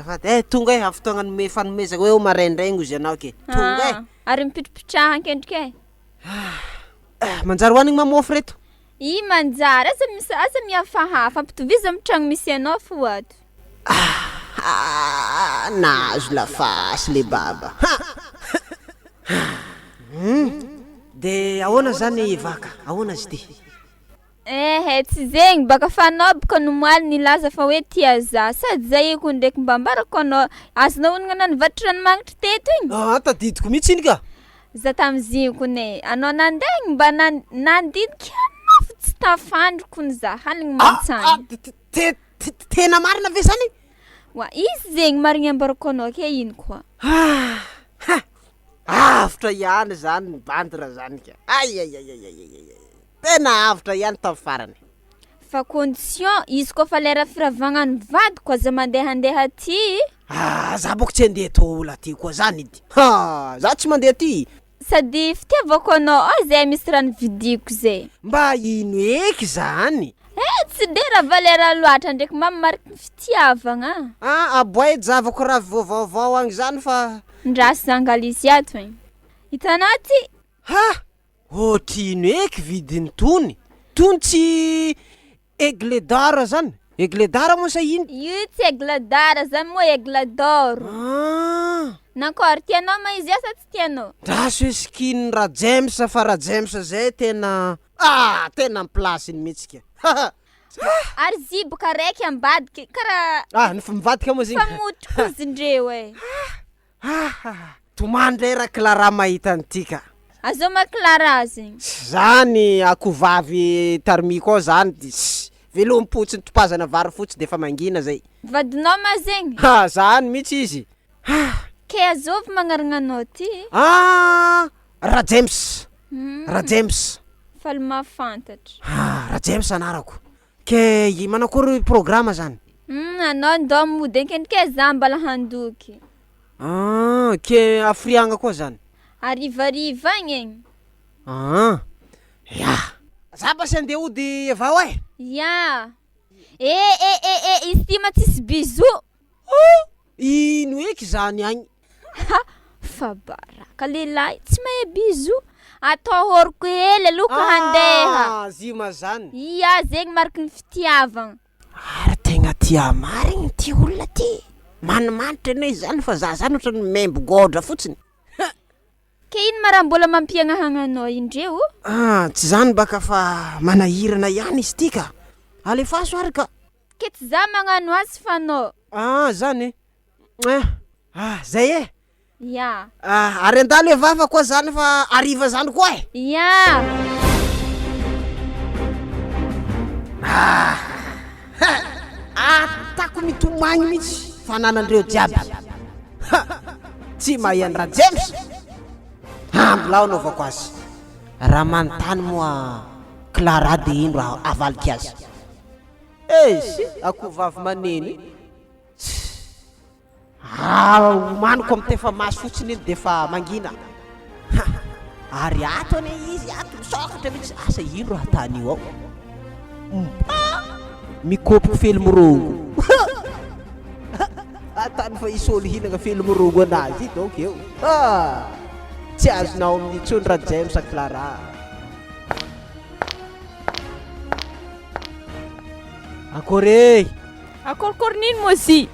tonga e aftoagna fanomezako hoe maraindraigny ozy anao ke tonga e. Ary mipitripitraha ankendriky manjary hoanigny mamofy reto I manjary asa mihafahafa ampitoviza amin'ny tragno misy anao fo ato. nazo lafasy le baba de ahoana zany vaka ahoana izy ty tsy zegny baka fa anao baka nomoaly nilaza fa hoe tia za sady za iko ndraiky mba mbarako anao azonao onagna nanivatry ranomagnitry teto igny tadidiko mihitsy iny ka za tamiziko ne anao nandegny mba nandidika anao fa tsy tafandrikony za haligny mantsagny tena marina ve zany wa izy zegny marigny ambarako anao ke ino koa avitra ihany zany nibandira zany ka tena avitra ihany tamin'ny farany fa condition izy koa fa lera firavagna ny vady koa za mandehandeha ty za boko tsy andeha to olo aty koa zany edy za tsy mandeha ty sady fitiavako anao zay misy raha nividiko zay mba ino eky zany tsy de raha valera loatra ndraiky mamariky ny fitiavagna aboay javako raha vaovaovao agny zany fa ndrasy zangalisy ato igny hitanao ty ohatrino eky vidiny tony tsy aigle d'or zany aigle d'or moa sa ino io tsy aigle d'or zany moa aigle d'or nakory tianao ma izy asa tsy tianao draso hoe skin raha James fa raha James zay tena miplasyny mihitsy ka ary ziboka raiky ambadiky karaha ny mivadika moa zegny famotrikozy-ndreo tomandray raha Clara mahita an'tika azo ma Clara zegny zany akovavy tarmi koa zany velom-potsiny topazana vary fotsy de fa mangina zay vadinao ma zegny zany mihitsy izy ke azovy magnaragna anao ty raha James faly mafantatra raha James anarako ke manakory programme zany anao ndao mody ankendrike za mbala handoky ke afriagna koa zany arivariva agny egny za basy andeha ody avao e izy ty ma tsisy bizo ino eky zany agny fa baraka lelahy tsy mahe bizo atao horoko hely aloka handeha zima zany zegny mariky ny fitiavagna ary tegna tia marigny ty olona ty manimanitra ane zany fa za zany ohatrany membo godra fotsiny ke ino ma raha mbola mampiagna hagnanao indreo tsy zany baka fa manahirana ihany izy ty ka alefaso ary ka ke tsy za magnano azy fa anao zany zay e ary andalo evava koa zany fa ariva zany koa e atako mitomagny mihitsy fananandreo jiaby tsy maheno raha James ambilao anaovako azy raha manontany moa Clara de ino raha avaliky azy akovavy maneny maniko amy tefa maso fotsiny iny defa mangina ary ato ane izy ato misokatra mihitsy asa ino raha tany io ao mikopiko felimorongo atany fa isy olo hinagna felimorongo anazy donc eo tsy azonao amin'ny tsony raha James a Clara akory Akorkornino moa zy?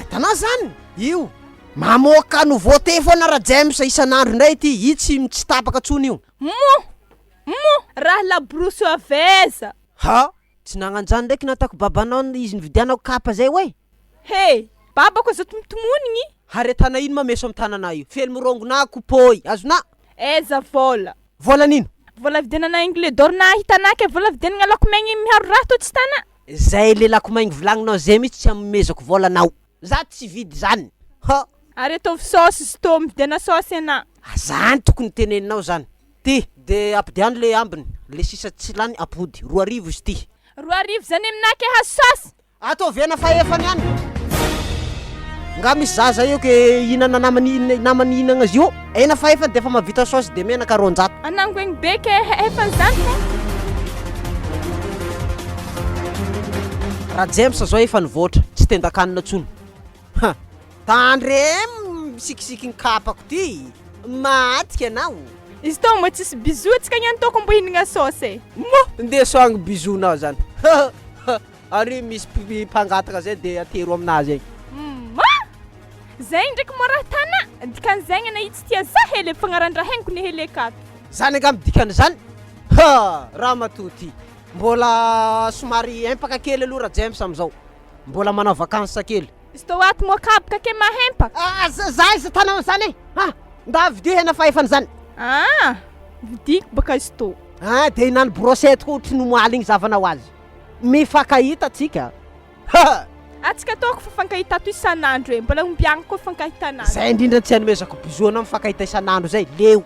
Tanà zany io mamoaka nouveau téléphone ra James isan'andro ndray ity tsy tapaka tsony io. Raha labrosy aveza. Ha, tsy nagnanjany ndraiky natako babanao izy nividianako kapa zay hoe. Hey, babako za tomonitomony. Haretana ino ma meso amy tanana io? Fely mirongona kupoi, azona? Eza vola. Vola nino? Vola vidianana anglais d'or na hitanake vola vidianana lakomaigny miharo raha to tsy tana. Zay le lakomaigny volagninao zay mitsy tsy amezako volanao. Za tsy vidy zany. Ha. Are atovy saosy sy tô mividiana saosy ana. Zany tokony teneninao zany. Ty, de ampidiano le ambiny. Le sisa tsy lany apody. 2,000 izy ty. 2,000 zany aminake ha saosy. Ato viana faefany any. Nga misy zaza io ke hinana namany hinagna azy io. Ena faefany defa mavita saosy de menaka 200. Anangoegny beke efany zany. Raha James zao efa nivoatra, tsy tendakanina tsony. Ha, tandre misikisiky ny kapako ty. Matika anao. Izy tô mbo tsisy bisou tsika niany toko mbo hinagna saosy. Ndeso agny bisounao zany. Ary misy mpangataka zay de atero aminazy egny. Zay ndraiky mo raha tana. Dikan'izay na itsy tia za hele fagnaran-draha hainiko ny hele akato. Zany angam dikany zany. Ha, raha matoty. Mbola somary empaka kely aloha raha James amizao. Mbola manao vacances kely. Izy tô ato mo kabaka ke mahempaka. Zay za tanao zany. Ha, nda vidio hena faefany zany. Vidiko baka izy tô. De inany brochette ko otriny moaly igny zavanao azy. Mifakahita atsika. Ha. Atsika toko fafankahita to isan'andro mbola ombiagna koa fankahitana. Zay indrindra tsy anomezako bisoana mifankahita isan'andro zay. Leo.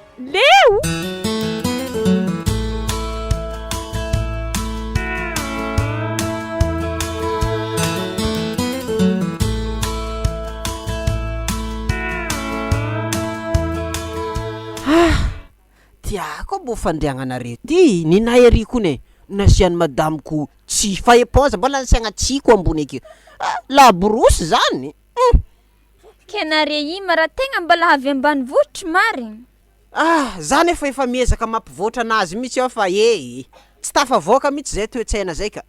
Tiako mbo fandriagnanareo ty ninahery kone nasiany madamiko tsy faheponza mbola nasiagna tsiko ambony akeo. Labrosy zany. Kenare ima raha tegna mbola avy ambanivohitra marigny. Zany efa miezaka mampivoatra anazy mitsy aho fa tsy tafavoaka mitsy zay toetsaina zay ka.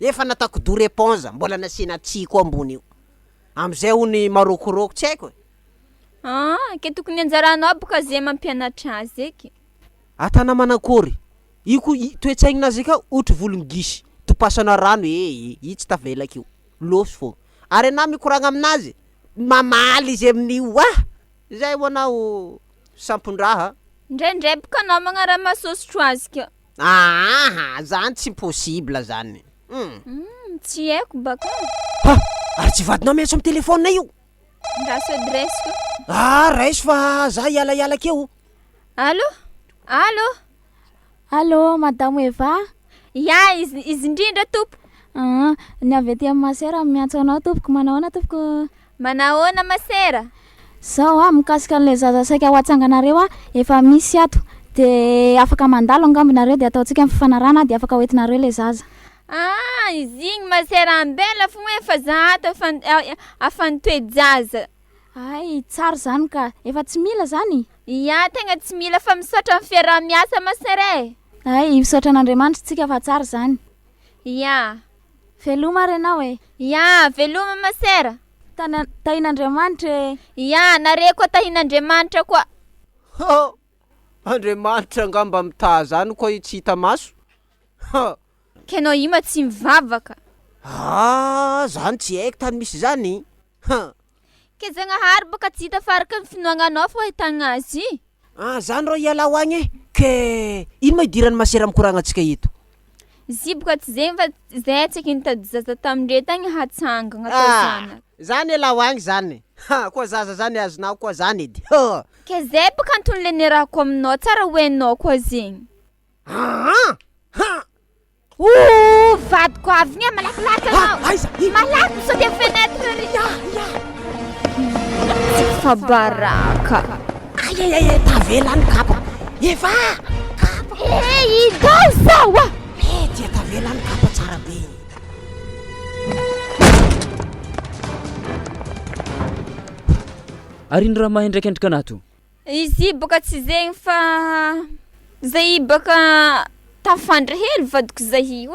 Efa natako do réponse mbola nasiana tsiko ambony io. Amizay hony marokoroko tsy haiko. Ke tokony anjaranao boka zay mampianatra azy eky. Atana manakory. Iko toetsaignazy ka outro volongisy. Topasana rano tsy tavelaka io. Losy fô. Ary na mikoragna aminazy. Mamaly izy amin'io zay ho anao sampondraha. Ndray boka anao magnara-masosotro azy keo. Zany tsy possible zany. Tsy haiko baka. Ary tsy vadinao miantso amy telefônina io. Raso adresse ko. Raisy fa za iala keo. Allô, madame Eva? Ya, izy ndrindra tompo. Ny avy aty amin'ny masera miantso anao tompoko, manahoana tompoko? Manahoana masera? Zao mikasika an'le zaza saika ho atsanganareo efa misy ato. De afaka mandalo angambanareo de ataontsika mifanarana de afaka hoentinareo le zaza. Izy igny masera ambela fogna efa za ato afany toe-jaza. Tsara zany ka, efa tsy mila zany. Ya, tegna tsy mila fa misaotra amin'ny fiaraha-miasa masera. Misaotra an'Andriamanitra tsika fa tsara zany. Ya. Veloma renao Ya, veloma masera. Tahin'Andriamanitra. Ya, nare koa tahin'Andriamanitra koa. Andriamanitra ngamba mita zany koa tsy hita maso. Kenao ima tsy mivavaka. Zany tsy haiko tany misy zany. Ke Zagnahary baka tsy hita faraka ny finoagnanao fa ahitagna azy. Zany ro iala ho agny ke ino ma idirany masera mikoragna antsika eto? Izy boka tsy zegny fa zay tsika nitady zaza tamindre tagny hatsangana atao zana. Zany iala ho agny zany. Koa zaza zany azonao koa zany edy. Ke zay boka antony le nirahako aminao tsara hoenao koa zegny. Vadiko avy nia malakilaky anao. Malaky misaoty amin'ny fenêtre ry. Fa baraka. Tavelany kapa. Eva! Kapa. Idao zawa. Tia tavelany kapa tsara be. Ary ny raha mahay ndraiky endrika anato? Izy boka tsy zegny fa zay boka tafandry hely vadiko zay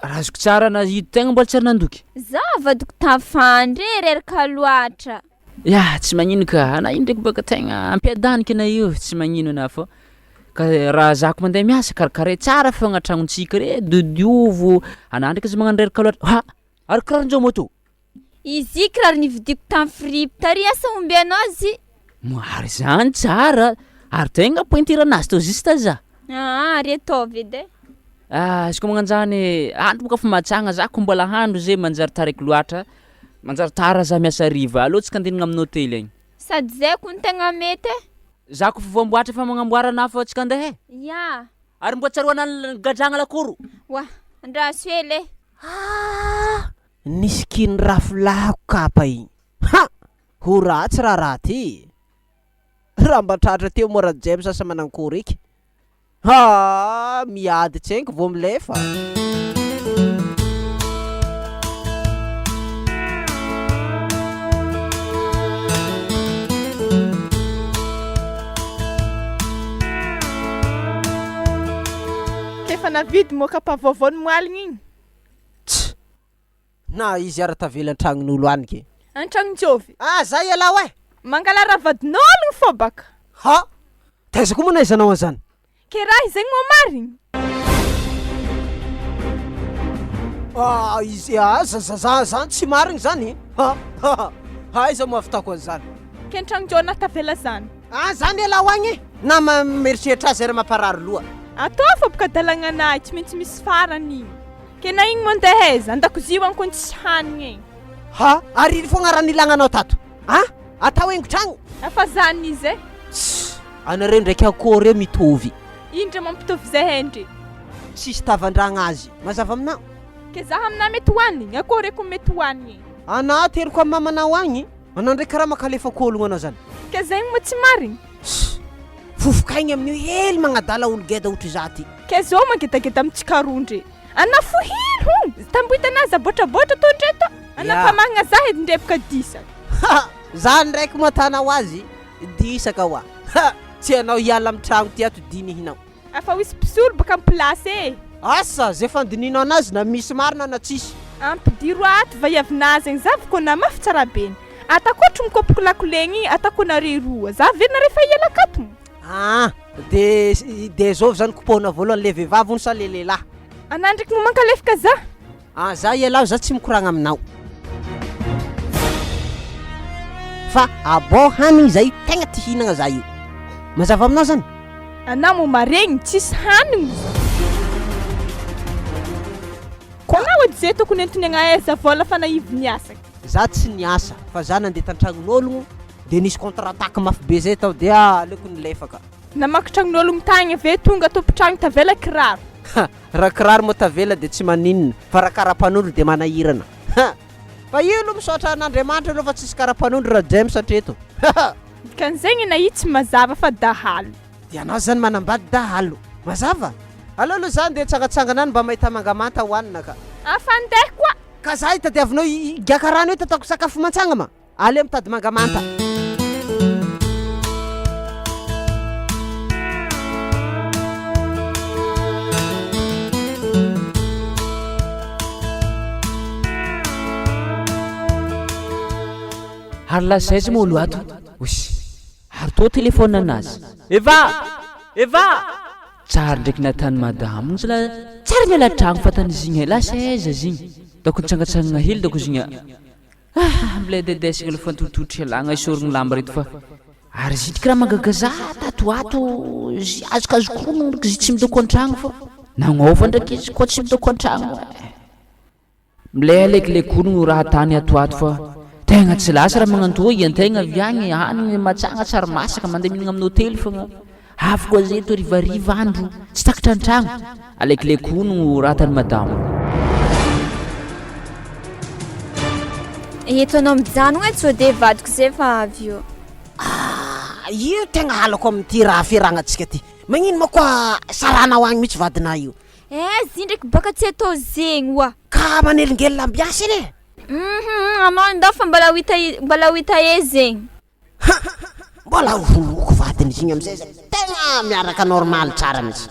Razoko tsara na ito tegna mbola tsy ary nandoky. Zavadoko tafandry reraka loatra. Ya, tsy magnino ka, na ino ndraiky baka tegna ampiadanika na io, tsy magnino na fô. Ka raha zako mandeha miasa karakare tsara fogna tragnontsika re, dodiovo, anà ndraiky izy magnano reraka loatra. Ha! Ary kiraronjao moto. Izy kiraro nividiko tamin'ny fripe tary asa omby anao zy. Mary zany tsara, ary tegna pointiranazy tô zista za. Ary ataovy edy. Izy koa magnanjany andro boka fa matsagna za ko mbola handro zay manjary taraiky loatra, manjary tara za miasa riva, alô tsika andehanagna amin'ny hôtely agny. Sady zay ko ny tegna mety. Za ko fa voamboatra fa magnamboara na fa tsika andeha. Ya. Ary mbo tsaroana gadragna lakoro. Wa, andraso hely. Nisy kiny rafilako kapa igny. Ha! Ho ratsy raha ty. Raha mba tratra teo mora James asa manankory iky. Ha! Miady tsenky vao milefa. Kefa navidy moa kapa vaovao moaligny igny. Na izy ara tavela an-tragnon'olo any ke. An-tragnonjovy. Zay iala oe. Mangala ravadin'ologno fô baka. Ha! Taiza koa moa izanao an'izany. Ke raha izagny moa marigny. Izy zany tsy marigny zany. Ha iza moafitako an'izany. Ke an-tragnonjao na tavela zany. Zany iala oagny. Na mieritseritra azy ary mamparary loha. Atao fa baka dalagnanahy tsy maintsy misy farany igny. Ke na igny mandeheza andakozio anko tsy hanigny igny. Ha! Ary fogna raha nilagnanao tato. Atao haingo-tragno. Afa zany izy Anareo ndraiky akory mitovy. indra mampitovy zay hendry. Sisy tavandragna azy. Mazava aminao. Ke zaho amina mety hoanigny akory ko mety hoanigny. Anà teriko amin'ny mamanao agny. Anao ndraiky karaha makalefa kologno anao zany. Ke zegny moa tsy marigny. Fofokaigny amin'io hely magnadala olo geda ohatry zaty. Ke zao mangedageda amitsikaroandry. Ana fohiro tamboitanazy abotrabotra tô ndreto. Ana famagna za edy ndrebaka disaka. Za ndraiky matanao azy disaka wa. Tsy anao hiala amin'ny tragno ty ato diny hinao. Afa wisy pisolo baka amin'ny place Asa zay fandininao anazy na misy marina na tsisy. ampidiro ato vaiavinazy egny zavako na mafy tsara beny. Atakotro mikopoko lakolegny atako nare roa. Za verina rehefa hiala akato. De zao zany kopona voalohany le vehivavy sa le lehilahy. Ana ndraiky mo mankalefaka za. Za ialao za tsy mikoragna aminao. Fa abao hanigny zay tegna ty hinagna za io. Mazava aminao zany. Ana mo maregny tsisy hanigny. Koa edy zay tokony entony aiza vola fa naivy niasa. Za tsy niasa fa za nandeha tan-tragnon'ologno de nisy contre-attaque mafy be zay tao de aleko nilefaka. Namaky tragnon'ologno tagny ave tonga tompotragno tavela kiraro. Raha kiraro moa tavela de tsy maninona fa raha karapanondro de manahirana. Fa io aloha misaotra an'Andriamanitra aloha fa tsisy karapanondro raha James hatreto. Kan'zegny na io tsy mazava fa dahalo. De anao zany manambady dahalo. Mazava? Alô aloha zany de tsangatsangana any mba mahita mangamanta hoanina ka. Afa andeha koa. Ka za hitadiavinao giaka rano io tatako sakafo mantsagna ma. Ale mitady mangamanta. Ary lasaizy moa olo ato. Osy. Ary tô telefôna anazy. Eva! Tsara ndraiky natany madamo zala tsara miala tragno fa tany zigny lasaiza zigny. Dako nitsangatsangana hely dako zigny. Mbilay dedesina le fantototry alagna isorogno lamba reto fa. Ary zitika raha magagaza tato ato azokazokrono ndraiky zy tsy midoko an-tragno fa. Nagnova ndraiky izy koa tsy midoko an-tragno. Mbilay alekilekono raha tany ato fa. Tegna tsy lasa raha magnanto iantegna avy agny hanigny matsagna tsara masaka mandeha mihinagna amin'ny hôtely fogna. Avy koa zay to rivariva andro tsy takatra an-tragno. Alekilekono raha tany madamo. Eto anao mijanogna tsy de vadiko zay fa avy eo. Io tegna halako amin'ity raha fiaragnantsika ty. Magnino ma koa saranao agny mihitsy vadina io. Zy ndraiky baka tsy atao zegny wa. Ka manelingelina ambiasy iny. Anao ndafa mbala hita e zegny. Mbola holoko vadiny igny amizay tegna miaraka normal tsara mihitsy.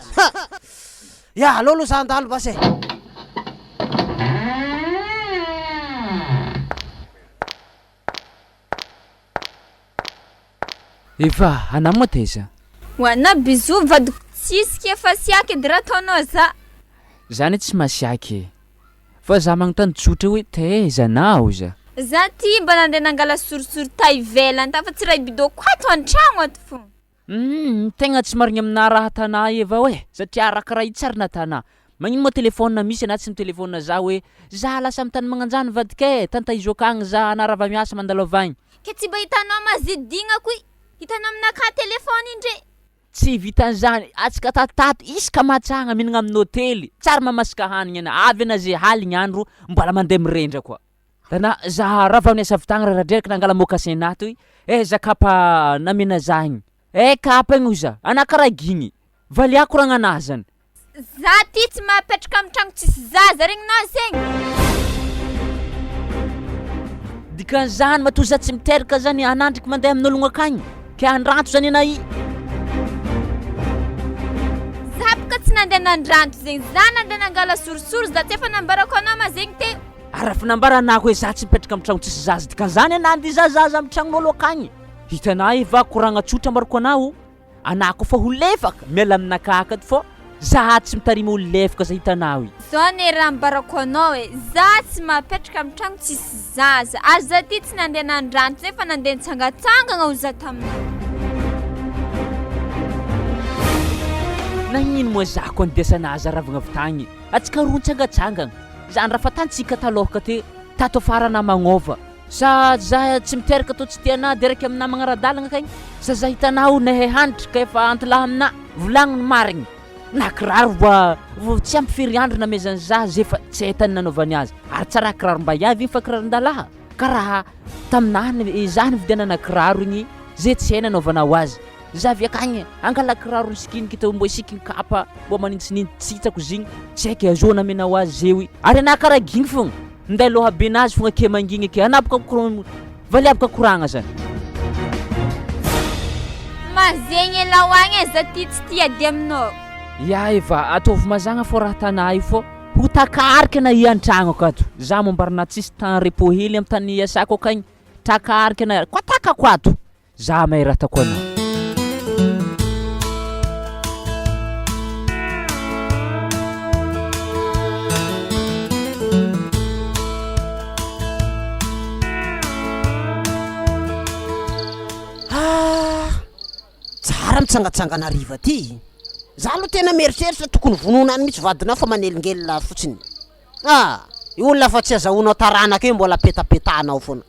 Ya alô lo za andalo basy. Efa ana moa teza Hoana bisou vadiko tsisika efa siaka edy raha ataonao za. zany tsy masiaky fa za magnontany tsotra hoe teza na oza Za ty mba nandeha nangala sorisori ta ivelany ta fa tsy raha bidoko ato an-tragno ato fo. tegna tsy marigny amina raha tanà eva hoe satria rakaraha itsarina tanà magnino moa telefôna misy ana tsy telefôna za hoe za lasa amin'ny tany magnanjany vadike tantaizo akagny za anarava miasa mandalovagny Ke tsy mba hitanao mazidina koy hitanao aminaka telefôny indre. tsy vitan'izany atsika tatato isaka matsagna minagna amin'ny hôtely tsara mamasaka hanigny ana avy ana zay haligny andro mbola mandeha mirendra koa tana za rava miasa vitagna raha dreraka nangala mokasin nato zakapa namena zagny kapa igny oza anakaraha gigny valiako ragnanazany Za ty tsy mapetraka amin'ny tragno tsisy zaza regninao zegny. dikan'izany matoa za tsy miteraka zany anandriky mandeha amin'ologno akagny ke andranto zany ana Za boka tsy nandeha nandranto zegny za nandeha nangala sorisori za tsy efa nambarako anao ma zegny te. arafa nambaranako hoe za tsy mipetraka amin'ny tragno tsisy zaza dikan'izany anandy zazaza amin'ny tragnon'olo akagny hitanao eva koragna tsotra ambarako anao ana koa fa ho lefaka miala aminaka akato fô za tsy mitarimy olo lefaka za hitanao Zao ne raha mbarako anao hoe za tsy mapetraka amin'ny tragno tsisy zaza ary za ty tsy nandeha nandranto zegny fa nandeha nitsangatsangana ho za taminao. nagnino moa za koa andesanazy ravagna vitagny atsika roa nitsangatsangana zany raha fa tantsika talohaka te tato farana magnova sa za tsy miteraka to tsy tiana deraka amina magnaradalagna akagny sa za hitanao nahay hanitra ka efa antolaha amina volagniny marigny na kiraro vo tsy ampifiry andro namezany za zay fa tsy haitany nanaovany azy ary tsara kiraro mba iavy iny fa kirarondalaha karaha taminany za nividianana kiraro igny zay tsy hay nanaovanao azy za avy akagny angala kiraro sikiniky to mbo isikiny kapa mbo manintsinintsitsako zigny tsy haiky azona amenao azy zewy ary ana karaha gigny fogna nday loha be nazy fogna ke mangigny ake anabaka valiabaka koragna zany Mazegny lahoagny za ty tsy tia dia aminao. ya eva ataovy mazagna fô raha tanà io fô ho takarika na ian-tragno akato za mombarana tsisy temps repos hely amin'ny tany iasako akagny takarika na koa takako ato za mahay raha tako anao tsara mitsangatsangana ariva ty za aloha tena mieritreritra tokony vononany mitsy vadinao fa manelingelina fotsiny i olona fa tsy azahoanao taranaka io mbola petapetanao foana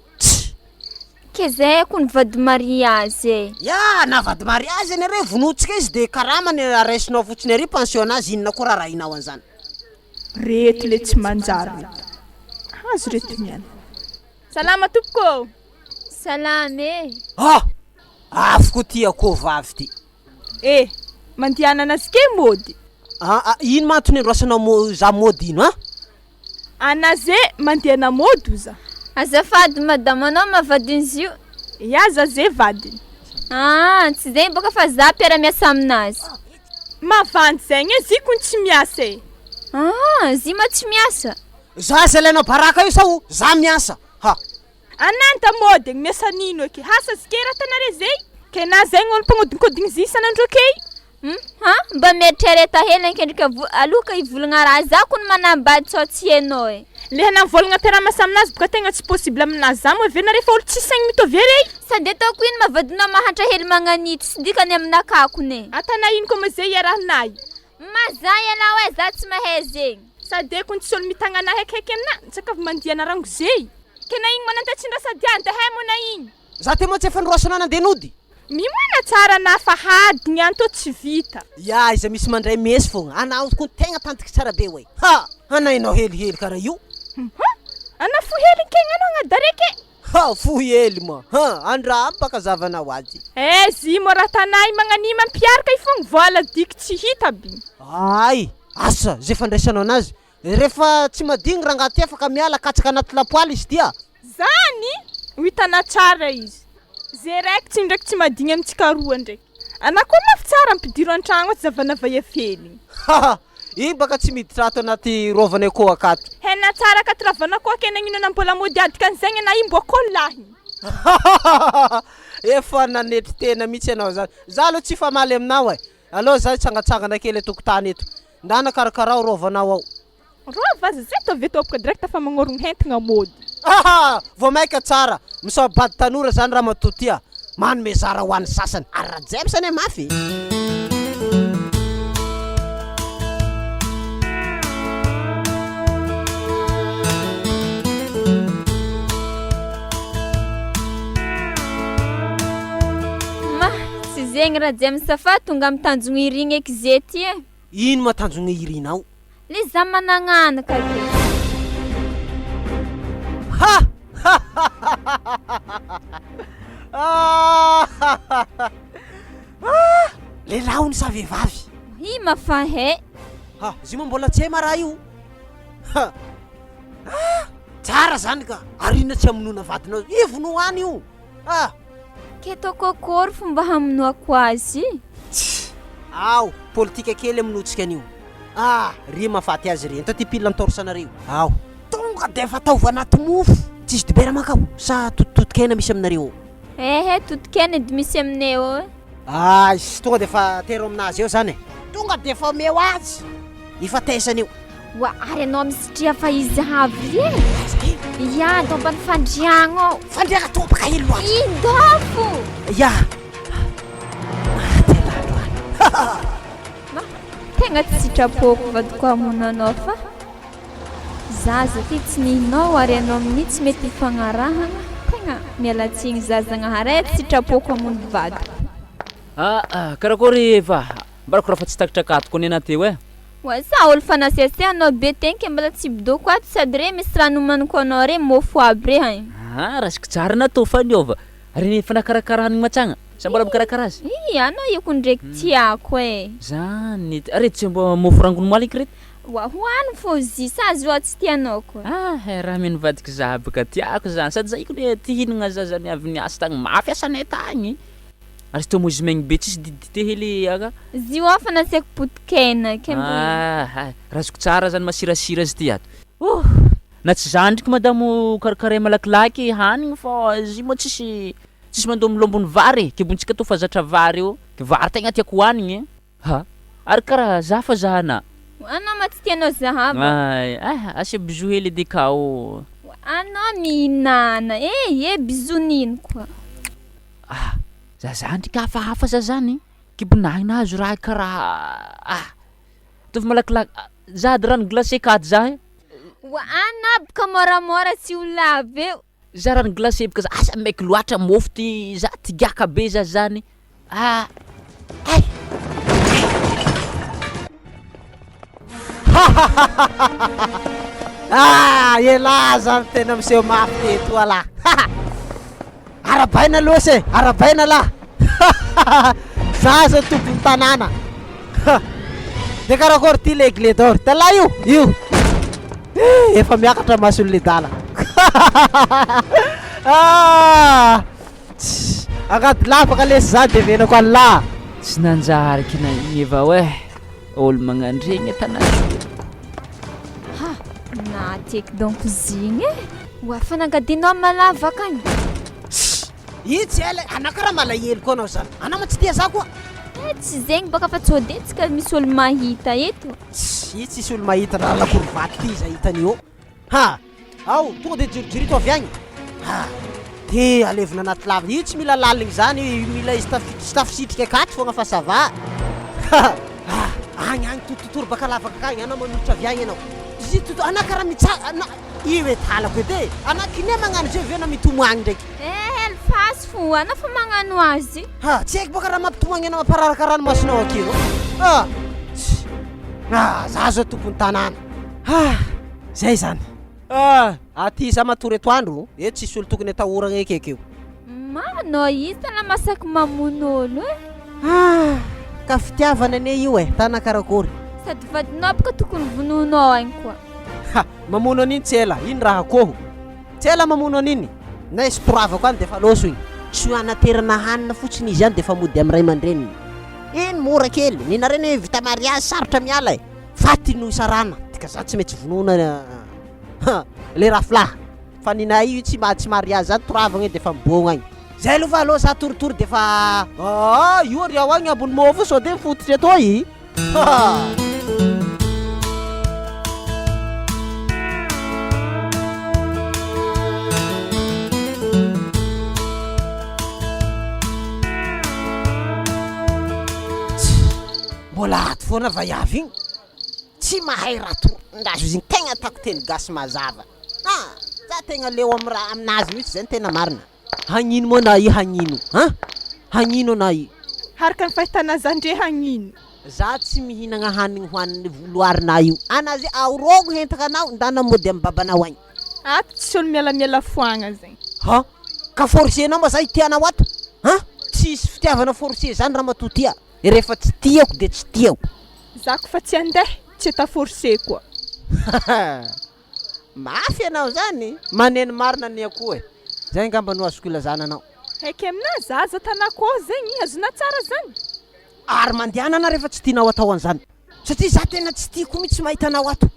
Ke zay ko ny vady mariazy ya na vady mariazy any are vonotsika izy de karamany araisinao fotsiny ary pensionnazy inona koa rahainao an'izany Reto le tsy manjary reto. Azo reto niany. Salama tompoko. Salame. Afoko ty akô vavy ty mandianana anazy ke mody. Ino matony androasanao za mody ino Anazy mandiana mody za. Azafady madama anao mavadin'izy io. Ya za zay vadiny. Tsy zegny boka fa za mpiara-miasa aminazy. Mavandy zegny ziko tsy miasa Zy ma tsy miasa. za zalainao baraka io sao za miasa Ananta mody miasa nino ake hasa zikera tanare zay. Ke na zegny olo mpagnodinkodigny zy isan'andro ake. Mba mieritrereta hely ankendrika aloka ivolagna raha za ko ny manambady sao tsy hainao Le hanamvolagna mpiara-miasa aminazy boka tegna tsy possible aminazy za moa vena rehefa olo tsy saigny mitovy are. Sady ataoko ino mavadinao mahantra hely magnanity sy dikany aminakako ne. Atana ino koa ma zay iarahanay. Mazay ianao hoe za tsy mahay zegny. Sady ko ny tsy olo mitagna haikaiky amina tsakavy mandiana rango zay. Kena igny manantatsindra sady ande hay mona igny. za te moa tsy efa nirosana nandeha nody Mimana tsara na fa hadigny anto tsy vita. ya iza misy mandray mesy fogna anao ko tegna tantiky tsara be hoe anainao helihely karaha io Ana fo hely kegna anao agnadareke. fo hely ma andra baka zavanao azy Zy mo raha tanay magnani mampiaraka ifogny vola diky tsy hita bi. ay asa zay fandraisanao anazy rehefa tsy madigny raha ngaty afaka miala katsaka anaty lapoaly izy tya Zany hitana tsara izy. Zay raiky tsy ndraiky tsy madigny amintsika roa ndraiky. Ana koa mafy tsara ampidiro an-tragno ato zavana vahefely. i baka tsy miditra ato anaty rovany akô akato Hena tsara katravana koa ke nagnino na mbola mody adika an'izegny na i mbo akô lahy. Efa nanetry tena mihitsy ianao zany. Za aloha tsy famaly aminao alô za tsangatsangana kely atokotany eto. Ndana karakarao rovanao ao. Rova aza zay tovy topaka direct fa magnorogno hentigna mody. Vao maika tsara. Misabady tanora zany raha matotia. Manome zara ho an'ny sasany. Arajemsany e mafy. Zegny raha jemy safa tonga mitanjogno irigny eky zety e. Ino matanjogno irinao? Le za managnanaka ke. Lelahony sa vehivavy? I mafahe. Izy moa mbola tsy raha io. Tsara zany ka. Arina tsy amonona vadinao. Ivono any io. Ke tokokory fomba hamonoako azy. Ao, politika kely aminotsika an'io. Ry mafaty azy ry. Enta ty pile antorsanareo. Ao. Tonga de fa taova anaty mofo. Tsisy dibera makao. Sa tototokena misy aminareo? Totokena edy misy aminay eo. Izy tonga de fa tero aminazy eo zany. Tonga de fa meo azy. Ifatesany io. Wa ary anao misitria fa izy havy e. Ya, domba ny fandriagno. Fandriagna topaka hely loatsy. Indofo. Ya. Tegna tsy sitrapoko vadiko amonanao fa zaza ty tsy nihinao ary anao minitsy mety hifagnarahana. Tegna mialatsigny zazagnahary tsy sitrapoko amony vadiko. Karakory Eva, mbarako raha fa tsy takitrakatoko ny anateo e. Sa olo fa nasese anao be tenke mbala tsy bidoko ato sady re misy rano manoko anao re mofo aby re hainy. Rasiko tsara natao fa niova. Ary efa nakarakarahany matsagna. Sa mbola mikarakara azy? Anao io ko ndraiky tiako e. Zany, reto tsy mbo mofo rangono maliky reto? Hoany fô zy sa azo tsy tianao ko. Raha mino vadika za baka tiako zany. Sady zay ko le ty hinagna zazany avy niasa tagny mafy asanay tagny. Ary tô mozy megny be tsisy didité hely aga. Zio afa nasiako potikena rasiko tsara zany masirasira azy ty ato. Na tsy zany ndraiky madamo karakare malakilaky hanigny fô zy moa tsisy mandoa milombony vary ke bontsika tô fa zatra vary io. Ke vary tegna tiako hohanigny. Ary karaha za fa zahana. Anao ma tsy tianao zahaba. Asia bisou hely edy kao. Anao mihinana. Bisou koa. Zazany ka hafahafa zazany. Kibonahina azo raha karaha tovy malakilaky. Zady rano glacé katy za e. Anabaka moramora tsy ho lava eo. Za rano glacé baka za asa maiky loatra mofo ty za tigaka be zazany. Iela zany tena miseho mafy teto ala. Arabaina losy arabaina la. Zaza tompony tanàna. De karakory ty legle dor. Tala io. Efa miakatra masony le dala. Agnaty lafaka lesy za de venako alla. Tsy nanjary kina igny avao olo magnandregny tanàna. Na tiako donc zigny fa nangadinao malavaka agny. Itsy ela anakara malahelo koa anao zany. Anao ma tsy tia za koa? Tsy zegny baka fa tsy odetsika misy olo mahita eto. Tsisy olo mahita raha lakory ty za hitany io. Ao tonga de jirijirito avy agny. Te alevina anaty lava. Io tsy mila laligny zany, mila stafisitrika akaty fogna fa ça va. Agny tototoro baka lavaka agny anao manolotra avy agny anao. Zito anakara mitsa io etalako edy. Anakine magnano zay vena mitomagny ndraiky. Fasy fo anao fa magnano azy. Tsy haiko baka raha mampitomagny anao mampararaka ranomasonao akeo. Za zao tompony tanàna. Zay zany. Aty za matory etoandro tsisy olo tokony atahoragna eky akeo. Manao izy tana masaky mamono olo ka fitiavana ane io tana karakory. Sady vadinao baka tokony vononao agny koa. Mamono an'iny tsy ela, iny raha akoho. Tsy ela mamono an'iny. Na esporavako any de fa loso igny. Tsy anaterana hanina fotsiny izy any de fa mody amin'ny ray aman-dreniny. Iny mora kely. Ninareny vita mariage sarotra miala faty no isarana. Tika za tsy mety vonona le rafla. Fa ninay io tsy mariage zany toravagna de fa mibogna agny. zay aloha fa aloha za toritory de fa io ry ao agny ambony môfo sao de mifototry atao i mbola ato foana vaiavy igny tsy mahay raha torondrazo izy igny tegna atako teny gasy mazava za tegna leo amy raha aminazy mihitsy zay ny tena marina hagnino moa na i hagnino hagnino na i haraka ny fahitana zandre hagnino za tsy mihinagna hanigny hoaniny loarina io anazy aorogo hentaka anao ndana mody amy babanao agny ato tsisy olo mialamiala foagna zegny ka forcenao ma za itianao ato tsisy fitiavana force zany raha matotia rehefa tsy tiako de tsy tiako zako fa tsy andeha tsy ata forcé koa mafy anao zany maneno marina ny akoho e zay ngamba no azoko ilazana anao haiky amina zaza tanakô zegny azona tsara zany ary mandehanana rehefa tsy tianao atao an'izany satria za tena tsy tiako mihitsy mahita anao ato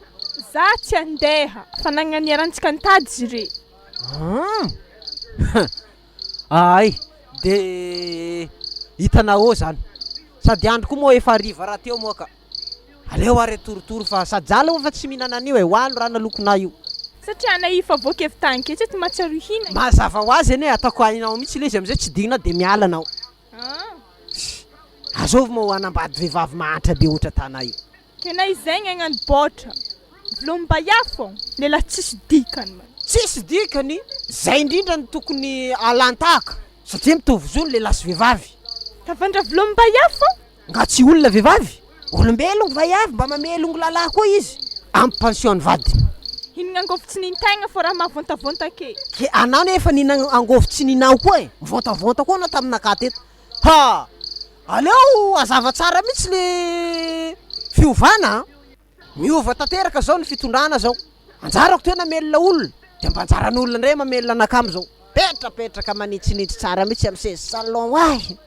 za tsy andeha fa nagnaniarantsika nitady zire ay de hitanao zany sady andro koa moa efa ariva raha teo moa ka aleo are toritory fa sady jala moa fa tsy mihinana an'io e hoano raha nalokona io satria naifa voaka evy tany ke tsy ety matsiaro hina mazava ho azy ane atako hainao mihitsy le izy amizay tsy digna de miala anao azovy moa hoanambady vehivavy mahantra be ohatra tana io kena izegny agnano boatra vilomba fô lela tsisy dikany tsisy dikany zay indrindra ny tokony alantaka satria mitovy zo ny lehilahy sy vehivavy tavandra vilomba fô nga tsy olona vehivavy olombelongo vaiavy mba mamelongo lalahy koa izy amy pension vadiny hinagna angôfo tsy nintegna fô raha mavôntavônta ke anao nefa nina angôfo tsy ninao koa e mivôntavônta koa anao taminaka teto aleo azava tsara mihitsy le fiovana miova tanteraka zao ny fitondrana zao anjarako tena melona olona de mba anjaran'olona ndray mamelona anakamo zao petrapetraka manitsinitsy tsara mihitsy amy sezy salon ay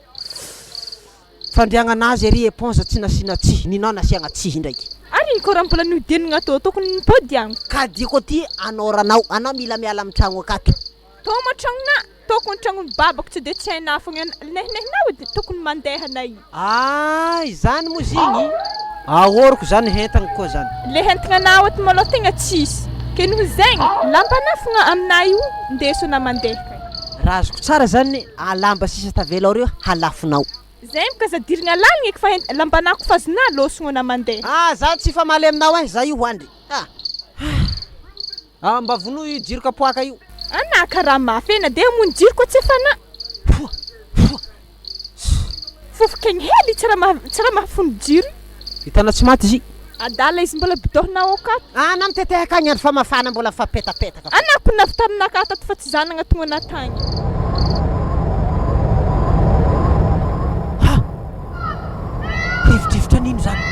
fandriagna anazy ary éponge tsy nasina tsihy ninao nasiagna tsihy ndraiky ary koa raha mbola nihodenigna atao tokony nipodiagno ka diko ty anoranao anao mila miala amy tragno akato toma tragnona tokony tragnony babako tsy de tsy hainao fogna nehinehinao edy tokony mandeha i ay zany moa zigny ahoroko zany hentagna koa zany le hentagnanao aty malôha tegna tsisy ke noho zegny lambana fogna aminah io ndesona mandeha raha azoko tsara zany alamba sisa tavela reo halafinao zay mikazadirigna lalagna eky fa lambanako fazona losogno na mandeha za tsy fa maly aminao e za io hoandry mba vono io jiro kapoaka io ana karaha mafy ena de mony jiro koa tsy efana fofokegny hely tsy raha mahafono jiro hitanao tsy maty izy adala izy mbola bidohanao akato na mitetehaka agny andro fa mafana mbola fampetapetaka anako navy taminaka tato fa tsy zanagna tonga natagny rivodrivotra nino zany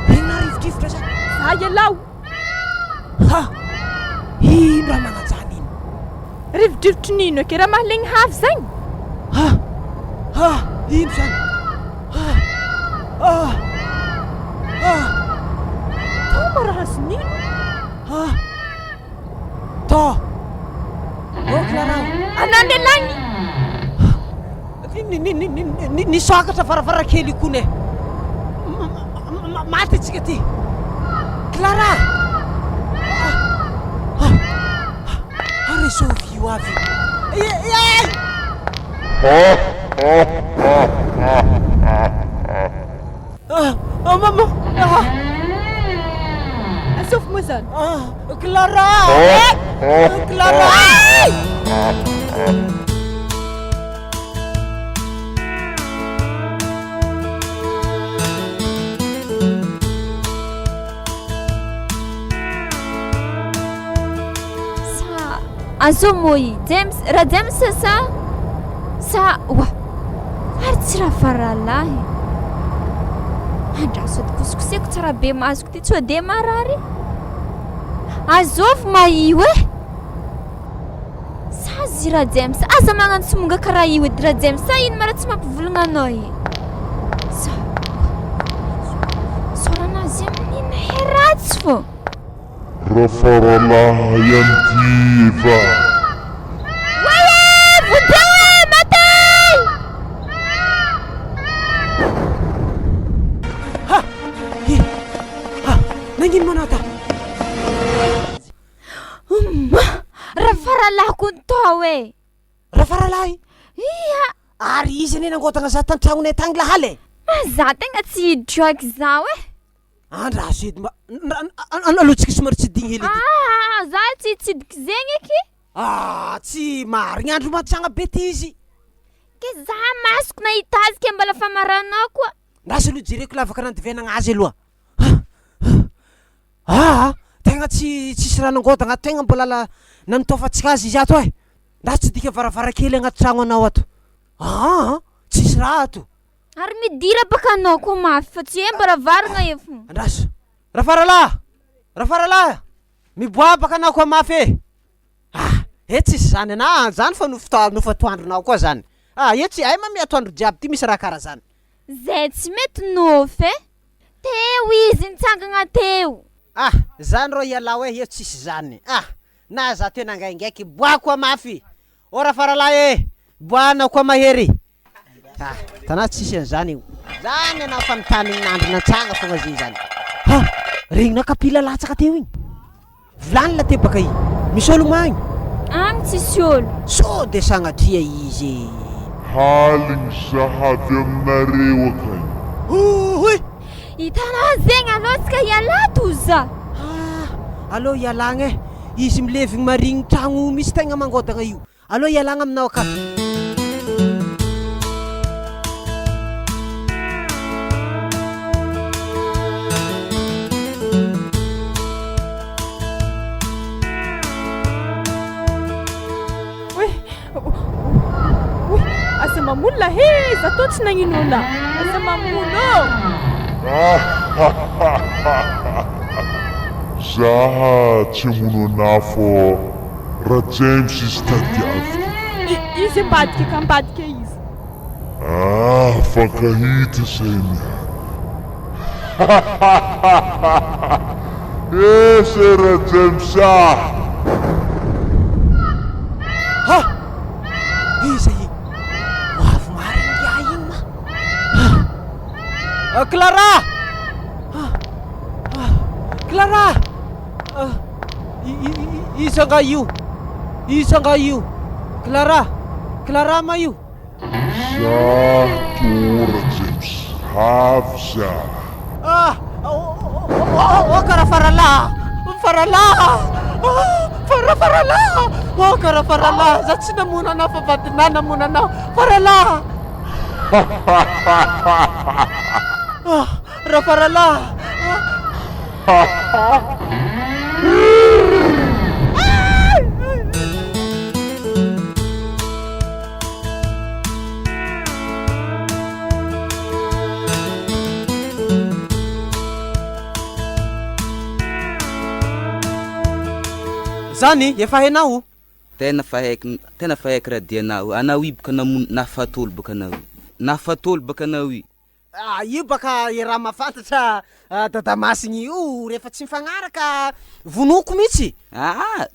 regna rivodrivotra zany za ialao ino raha magnajany ino rivodrivotry nino ake raha mahalegny havy zagny ino zany toma raha azo nino to Clara anany alagny nisakatra varavarankely kone maty atsika ty Clara aresovy io avy mama azovy moa zany Clara Clara azo moy James raha James sa wa ary tsy raha faralahy andraso edy kosikoseko tsara be mazoko ty tsy de marary azovy maio e sazy raha James aza magnano somonga karaha io edy raha James sa ino mara tsy mampivolagna anao e soranazy amin'iny heratsy fô Rafaralahy antiva Waye, faralahiko tao e. Raha faralahy Ia, ary izy ane nangodagna za tan-tragnonay tagny lahaly za tegna tsy hiditro aiky zao e. andraha sedy mba alotsika somary tsy digny hely edy Za tsy hitsidiky zegny eky. tsy marigny andro matsagna be ty izy Ke za masoko nahita azy ke mbala famaranao koa. ndrasy aloha jereko lavaka nandivenagna azy aloha tegna tsisy raha nangodagna tegna mbola nanotôfatsika azy izy ato e ndrasy tsy dika varavarakely agnaty tragno anao ato tsisy raha ato Ary midira baka anao koa mafy fa tsy embaravaragna e fo. andraso raha faralahy miboa baka anao koa mafy tsisy zany ana zany fa nofatoandronao koa zany tsy ay mami atoandro jiaby ty misy raha karaha zany Zay tsy mety nofy e. Teo izy nitsangagna teo. zany ro iala hoe tsisy zany na za teo nangaingaiky boa koa mafy ora faralahy boanao koa mahery tana tsisy an'zany io zany anao fa nitany nandro natsanga fogna zay zany regnina kapila latsaka teo igny vilany la te baka i misy olo magny Agny tsisy olo. so de sagnatria izy haligny zahavy aminareo akany hoy Hitanao zegny alotsika hialato za. alô ialagna e izy milevigny marigny tragno misy tegna mangodagna io alô ialagna aminao ka Asa mamono la he, za tô tsy nagnino la. Asa mamono. zaha tsy mono anafo raha James izy tadiavy Izy ambadika ka ambadika izy. fankahita zay niany se raha James izy wavy marigny ia igny ma Clara iza nga io Clara ma io za tora James avy za kara faralahy kara faralahy za tsy namona anao fa vadinah namona anao faralahy raha faralahy zany efa hainao tena fahaiky radianao anao i baka nafatolo baka anao i io baka raha mafantatra dadamasiny io rehefa tsy mifagnaraka vonoko mihitsy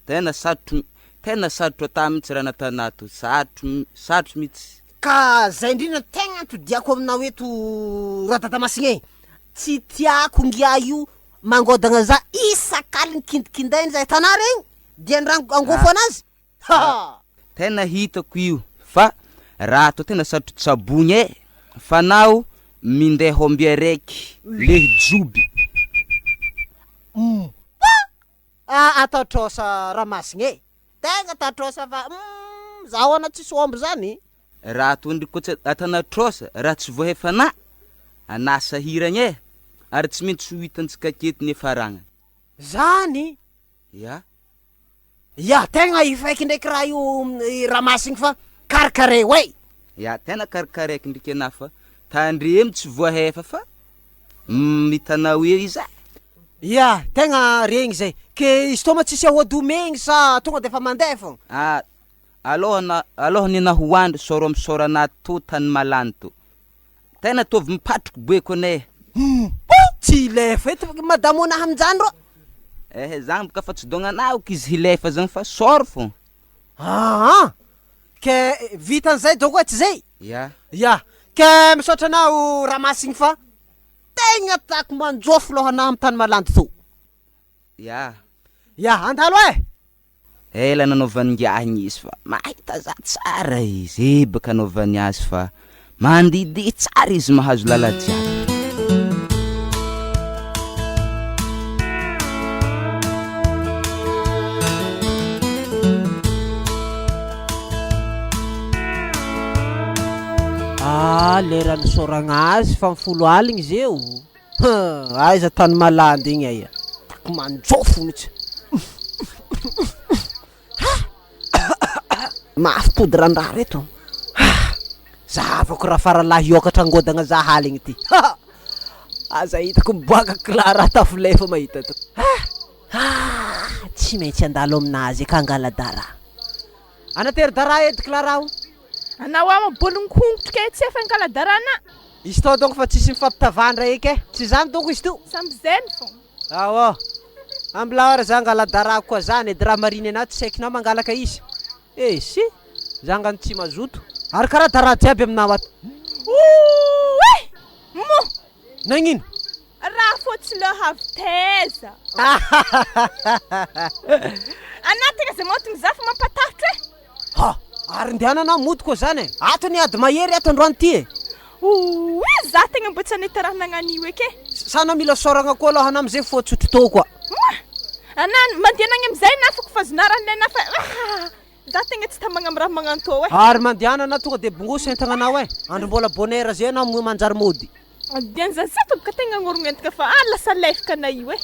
tena sarotro ata mihitsy raha natanato sarotro mihitsy ka zay indrindra tegna antodiako aminao eto raha dadamasiny e tsy tiako ngia io mangodagna za isakaly nikindikindainy zay tana regny dia ndrano angofo anazy tena hitako io fa raha to tena sarotro tsabogny e fa nao mindeha omby araiky le joby atao trosa ramasiny e tegna atao trosa fa zaho ana tsisy omby zany raha to ndry koa tsy atana trosa raha tsy voahefana anasa hiragny e ary tsy maintsy ho hitantsika aketo nefaragna zany ya tegna ifaiky ndraiky raha io ramasiny fa karakare way tena karakaraiky ndriky ana fa tandremo tsy voahefa fa mitanao iza tegna regny zay ke izy toma tsisy ahodomegny sa tonga defa mandeha fogna aloha nina hoandry soro amy soro anaty to tany malany to tena tovy mipatroko boeko anay tsy ilefa eto madamo anahy aminjany ro zany boka fa tsy dognanao kizy hilefa zany fa soro fo ke vitan'zay doko tsy zay ya ke misaotra anao ramasiny fa tegna taako manjofo loha anahy amy tany malandy to ya andalo ela nanaovaningiahigny izy fa mahita za tsara izy baka anaovany azy fa mandidy tsara izy mahazo lalajiaby. Lera nisoragna azy fa mifolo aligny zeo. Aiza tany malandy igny aya. Tako manjofo mitsy. Mafy podiran-draha reto. Zavako raha faralahy iokatra angodagna za haligny ty. Aza hitako miboaka Clara tafilefa mahita to. Tsy maintsy andalo aminazy ka angala-dara. Anatery-dara edy Clara o. Anao ama bolon-kongotro ke tsy efa angala-darana. Izy to donc fa tsisy mifampitavandra eky e. Tsy zany donc izy to. Samby zeny fô. Awa. Ambla ora za angala-dara koa zany edy raha mariny anaty tsy haikinao mangalaka izy. Si. Zangany tsy mazoto. Ary karaha dara jiaby aminao ato. Mo! Nagnino? Raha fô tsy le haviteza. Anatigna zay motogny za fa mampatahitra e. Ary ndehanana mody koa zany e. Ato ny ady mahery ato androany ty e. Za tegna mbo tsy aneta raha nagnanio eky. Sana mila soragna koa aloha ana amizay fotsotro tô koa. Anany mandeha nagny amizay nafako fa zonarany nafa. Za tegna tsy tamagna amin'ny raha magnantô e. Ary mandehanana tonga de bongosy entagnanao e. Andro mbola bonheur zay anao manjary mody. Diany zazako ka tegna ngorogno entaka fa lasa lefaka na io e.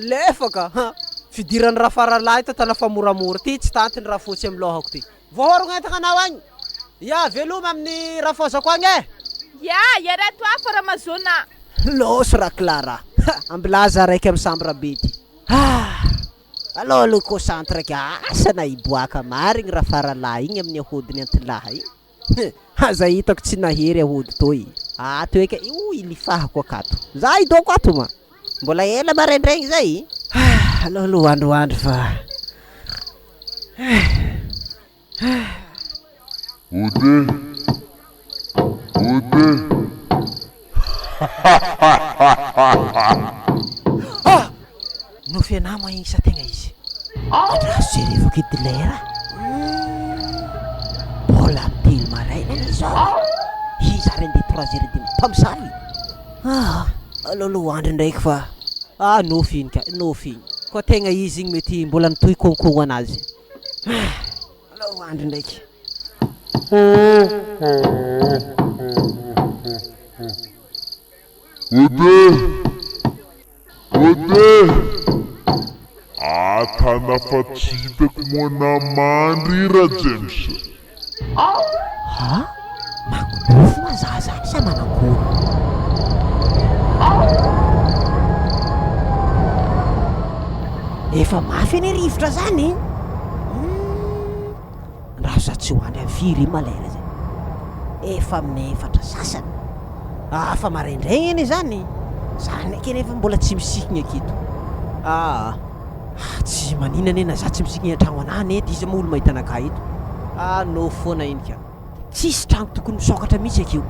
Lefaka. Fidirany raha faralahy ta tana fa moramora ty tsy tantiny raha fotsy amin'ny lohako ty. Vohorogno entagnanao agny. Ya veloma amin'ny raha fozako agny e. Ya reto afa raha mazona. Loso raha Clara. Ambilaza raiky amin'ny sambra be ty. Aloha lo concentre ka asana iboaka marigny raha faralahy igny amin'ny ahodiny antilahy. Aza hitako tsy nahery ahody toy. Ato eka ilifahako akato. Za idoko ato ma. Mbola ela maraindraigny zay. Aloha lo androandro fa. No fianamo igny sa tegna izy. Adraso jerevako edy lera. Mbola amtelo maraina izy ao. Izy ary andeha 3h dimy mpamosavy. Alolo andro ndraiky fa. Nofiny ka, nofiny. Koa tegna izy igny mety mbola nitoy konkongo anazy. Alolo andro ndraiky. Tana fa tsy hitako moa namandry ra James. Magnofo ma za zany sa manakory? Efa mafy any rivotra zany. Raha za tsy hoandry amin'ny firy malera zay. Efa amin'ny 4 sasany. Fa maraindraigny ane zany. Zany eky nefa mbola tsy misikigny aketo. Tsy maninana ena za tsy misikigny an-tragno anany edy izy olo mahita anakay eto. No foana iny ka. Tsisy tragno tokony misokatra mihitsy akeo.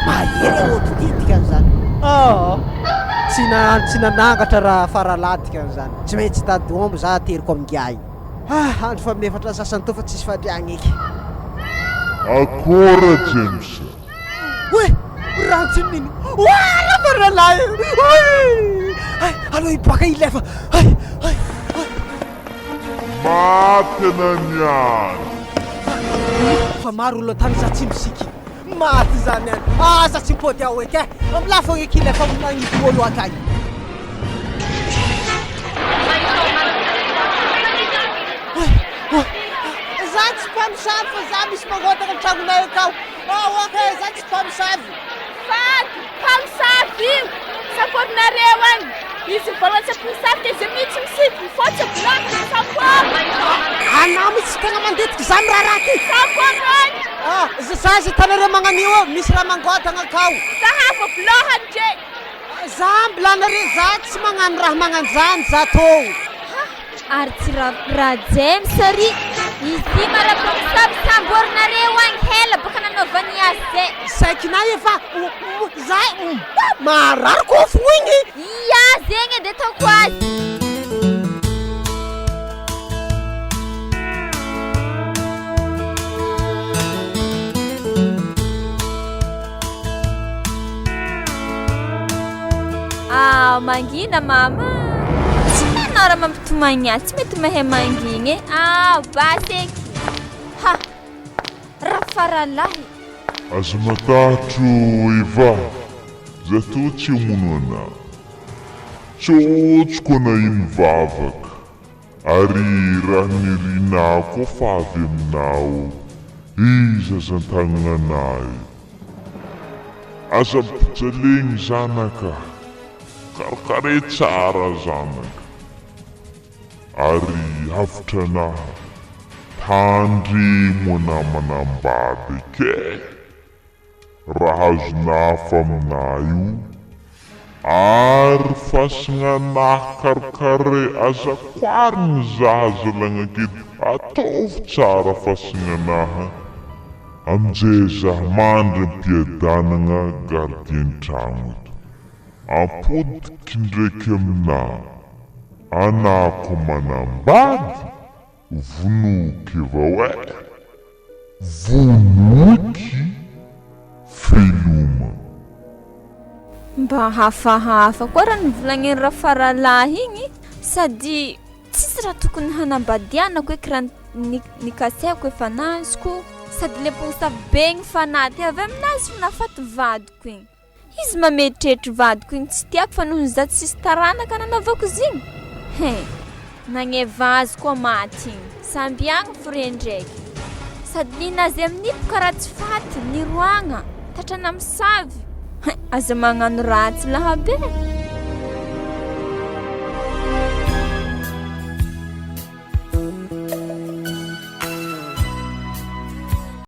Mahery ahoto ty dikan'izany. Tsy nanangatra raha faralahy dikan'izany. Tsy maintsy tady omby za ateriko amin'giahy. Andro fa amin'ny 4 sasany to fa tsisy fandriagna eky. Akora James. Rantsy nino. La faralahy. Aloha iboaka ilefa. Maty ananiany. Fa maro olo tany za tsy misiky. Maty zany any. Za tsy mpody aho eky e. Amilafo eky ilefa magnity olo akagny. Za tsy mpamosavy fa za misy magotaka an-tragnonay akao. Okay, za tsy mpamosavy. Fato, mpamosavy io. Saporinareo agny. Izy mbola tsy mpisavy izy mihitsy misiky. Fotsy bloka sapory. Anao mihitsy tegna mandetiky zany raha ty. Saporony. Za tanareo magnanio misy raha mangotagna akao. Sahafa blohany ndre. Za mbilanareo za tsy magnano raha magnanjany za tô. Ary tsy raha James ry. Izy mara-mpamosavy samborinareo agny hela baka nanaovany azy zay. Saikinay efa za marary kofo igny. Ia zegny edy ataoko azy. mangina mama. Tsy manara mampitomagny azy, tsy mety mahay mangigny. Baseky. Ha! Rafaralahy. Aza matahatro Eva, za to tsy mono ana. Tsotsoko na iny vavaka, ary raha nirinako fa avy aminao, iza zan-tagnanay. Aza pijaleny zanaka, karakare tsara zanaka, ary havitra naha, tandremo anamanambady ke. Raha azonafa aminay io, ary fasinanahy karakare azakoariny zaza lagnakety ataovy tsara fasinanaha. Amizay zaho mandry ampiadanagna gardien-tragno eto. Ampodiky ndraiky aminahy, anako manambady, vonoky avao vonoky feloma. Mba hafahafa koa raha nivolagnin'ny Rafaralahy igny, sady tsisy raha tokony hanambadianako eky raha nikasehako efa nazoko, sady le posavy be igny fanaty avy aminazy fa nafaty vadiko igny. Izy mametretry vadiko igny tsy tiako fa noho za tsisy taranaka nanaovako zigny. Nagneva azy koa maty igny, samby agny forendraiky. Sady ninazy aminipo karaha tsy faty, niroagna, tatrana misavy. Aza magnano ratsy lahabe.